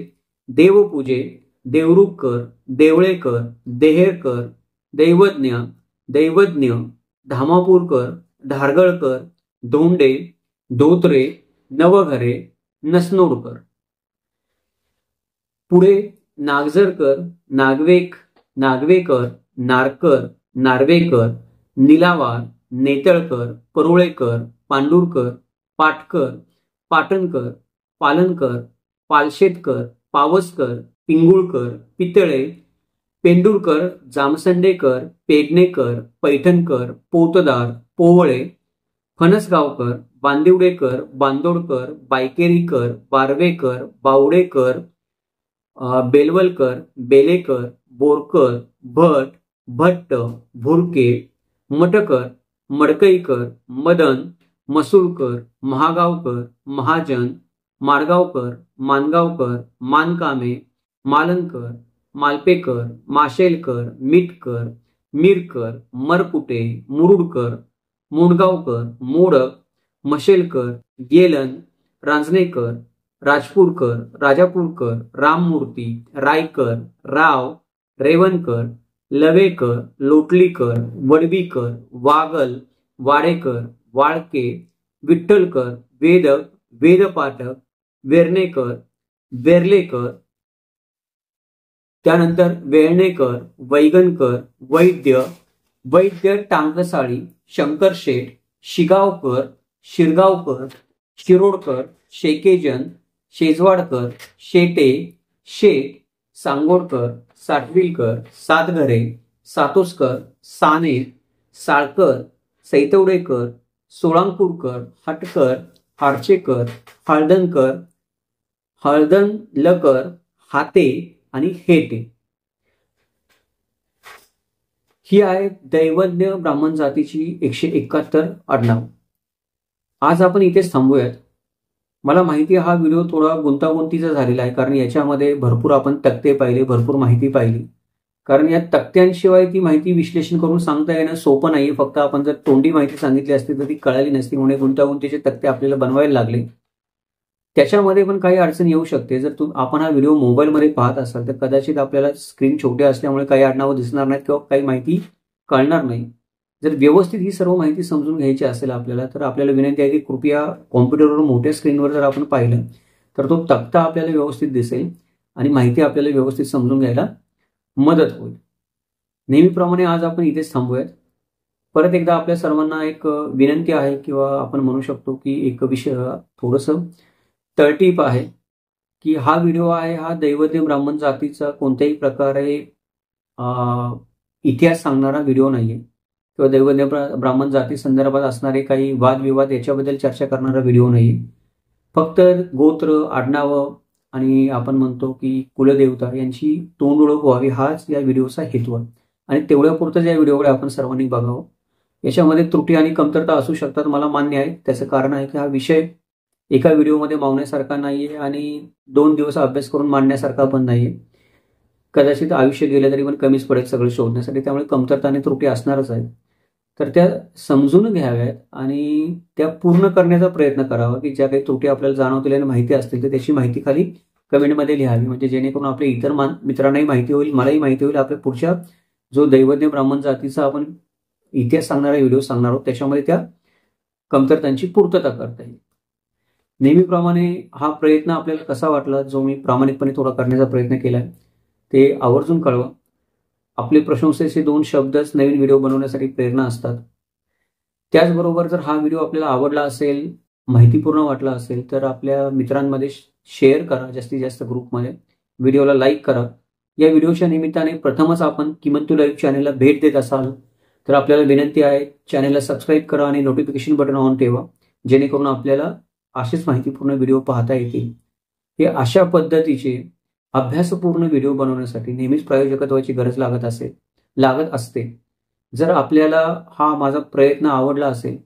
[SPEAKER 1] देवपूजे, देवरुखकर, देवळेकर, देहेरकर, दैवज्ञ, दैवज्ञ, धामापूरकर, धारगळकर, धोंडे, धोत्रे, नवघरे, नसनोडकर. पुढे नागझरकर, नागवेकर, नारकर, नार्वेकर, निलावार, नेतळकर, परुळेकर, पांडुरकर, पाटकर, पाटणकर, पालनकर, पालशेतकर, पावसकर, पिंगुळकर, पितळे, पेंडुरकर, जामसंडेकर, पेडणेकर, पैठणकर, पोतदार, पोवळे, फणसगावकर, बांदिवडेकर, बांदोडकर, बायकेरीकर, बारवेकर, बावडेकर, बेलवलकर, बेलेकर, बोरकर, भट, भट्ट, भुरके, मटकर, मडकईकर, मदन, मसुळकर, महागावकर, महाजन, माडगावकर, मानगावकर, मानकामे, मालनकर, मालपेकर, माशेलकर, मिटकर, मिरकर, मरकुटे, मुरुडकर, मोडगावकर, मोडक, मशेलकर, गेलन, रांजणेकर, राजपूरकर, राजापूरकर, राममूर्ती, रायकर, राव, रेवणकर, लवेकर, लोटलीकर, वडवीकर, वागल, वाडेकर, वाळके, विठ्ठलकर, वेदक, वेदपाठक, वेर्णेकर, वेर्लेकर, त्यानंतर वेळणेकर, वैगनकर, वैद्य, वैद्य टांगसाळी, शंकरशेठ, शिगावकर, शिरगावकर, शिरोडकर, शेकेजन, शेजवाडकर, शेटे, शेठ, सांगोडकर, साटविलकर, सातघरे, सातोसकर, साने, साळकर, सैतवडेकर, सोळांपूरकर, हटकर, हारचेकर, हळदणकर, हळदणलकर, हाते आणि हेटे ही आहे दैवज्ञ ब्राह्मण जातीची 171 आडनाव. आज आपण इथेच थांबूयात. मला माहिती हा व्हिडिओ थोडा गुंतागुंतीचा झालेला आहे, कारण याच्यामध्ये भरपूर आपण तक्ते पाहिले, भरपूर माहिती पाहिली. कारण या तक्त्यांशिवाय ती माहिती विश्लेषण करून सांगता येणं सोपं नाही. फक्त आपण जर तोंडी माहिती सांगितली असती तर ती कळाली नसती, म्हणून गुंतागुंतीचे तक्ते आपल्याला बनवायला लागले. त्याच्यामध्ये पण काही अडचण येऊ शकते. जर आपण हा व्हिडिओ मोबाईलमध्ये पाहत असाल तर कदाचित आपल्याला स्क्रीन छोटे असल्यामुळे काही आडनावं दिसणार नाहीत किंवा काही माहिती कळणार नाही. जर व्यवस्थित ही सर्व माहिती समजून घ्यायची असेल आपल्याला, तर आपल्याला विनंती आहे की कृपया कॉम्प्युटरवर मोठ्या स्क्रीनवर जर आपण पाहिलं तर तो तक्ता आपल्याला व्यवस्थित दिसेल आणि माहिती आपल्याला व्यवस्थित समजून घ्यायला मदत होईल. नेहमीप्रमाणे आज आपण इथेच थांबूयात. परत एकदा आपल्या सर्वांना एक विनंती आहे किंवा आपण म्हणू शकतो की एक विषय थोडंसं तळटीप आहे की हा व्हिडिओ आहे हा दैवज्ञ ब्राह्मण जातीचा कोणत्याही प्रकारे इतिहास सांगणारा व्हिडिओ नाहीये किंवा दैवज्ञ ब्राह्मण जाती संदर्भात असणारे काही वादविवाद याच्याबद्दल चर्चा करणारा व्हिडिओ नाहीये. फक्त गोत्र, आडनावं आणि आपण म्हणतो की कुलदेवता यांची तोंड ओळख व्हावी हाच या व्हिडिओचा हेतू आहे. आणि तेवढ्यापुरतंच या व्हिडिओकडे आपण सर्वांनी बघावं. याच्यामध्ये त्रुटी आणि कमतरता असू शकतात, मला मान्य आहे. त्याचं कारण आहे की हा विषय एका व्हिडिओमध्ये मावण्यासारखा नाहीये आणि 2 दिवस अभ्यास करून मांडण्यासारखा पण नाहीये. कदाचित आयुष्य गेलं तरी पण कमीच पडेल सगळं शोधण्यासाठी. त्यामुळे कमतरता आणि त्रुटी असणारच आहेत. तर त्या समजून घ्याव्यात आणि त्या पूर्ण करण्याचा प्रयत्न करावा की ज्या काही त्रुटी आपल्याला जाणवतील आणि माहिती असतील तर त्याची माहिती खाली कमेंटमध्ये लिहावी, म्हणजे जेणेकरून आपल्या इतर मित्रांनाही माहिती होईल, मलाही माहिती होईल. आपल्या पुढच्या जो दैवज्ञ ब्राह्मण जातीचा आपण इतिहास सांगणारा व्हिडिओ सांगणार आहोत त्याच्यामध्ये त्या कमतरतांची पूर्तता करता येईल. नेहमीप्रमाणे हा प्रयत्न आपल्याला कसा वाटला, जो मी प्रामाणिकपणे थोडा करण्याचा प्रयत्न केलाय, ते आवर्जून कळवा. आपले प्रशंसेचे 2 शब्दच नवीन व्हिडिओ बनवण्यासाठी प्रेरणा असतात. त्याचबरोबर जर हा व्हिडिओ आपल्याला आवडला असेल, माहितीपूर्ण वाटला असेल तर आपल्या मित्रांमध्ये शेअर करा, जास्तीत जास्त ग्रुपमध्ये. व्हिडिओला लाईक करा. या व्हिडिओच्या निमित्ताने प्रथमच आपण किमंतू लाईव्ह चॅनेलला भेट देत असाल तर आपल्याला विनंती आहे चॅनेलला सबस्क्राईब करा आणि नोटिफिकेशन बटन ऑन ठेवा, जेणेकरून आपल्याला असेच माहितीपूर्ण व्हिडिओ पाहता येतील. हे अशा पद्धतीचे अभ्यासपूर्ण व्हिडिओ बनवण्यासाठी नेहमीच प्रायोजकत्वाची गरज लागत असते. जर आपल्याला हा माझा प्रयत्न आवडला असेल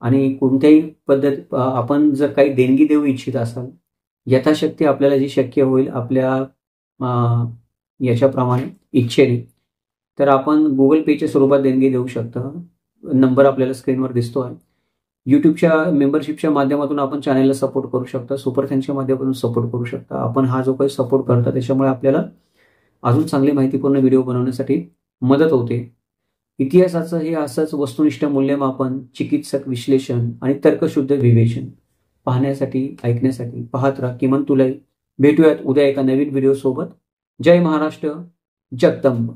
[SPEAKER 1] आणि कोणत्याही पद्धत आपण जर काही देणगी देऊ इच्छित असाल, यथाशक्ती आपल्याला जी शक्य होईल आपल्या याच्याप्रमाणे इच्छेने, तर आपण गुगल पेच्या स्वरूपात देणगी देऊ शकता. नंबर आपल्याला स्क्रीनवर दिसतो आहे. युट्यूबच्या मेंबरशिपच्या माध्यमातून आपण चॅनलला सपोर्ट करू शकता. सुपर थँक्सच्या माध्यमातून सपोर्ट करू शकता. आपण हा जो काही सपोर्ट करता त्याच्यामुळे आपल्याला अजून चांगली माहितीपूर्ण व्हिडिओ बनवण्यासाठी मदत होते. इतिहासाचं हे असंच वस्तुनिष्ठ मूल्यमापन, चिकित्सक विश्लेषण आणि तर्कशुद्ध विवेचन पाहण्यासाठी, ऐकण्यासाठी पाहत राहा किमंतू लाईव्ह. भेटूयात उद्या एका नवीन व्हिडिओ सोबत. जय महाराष्ट्र, जगदंब.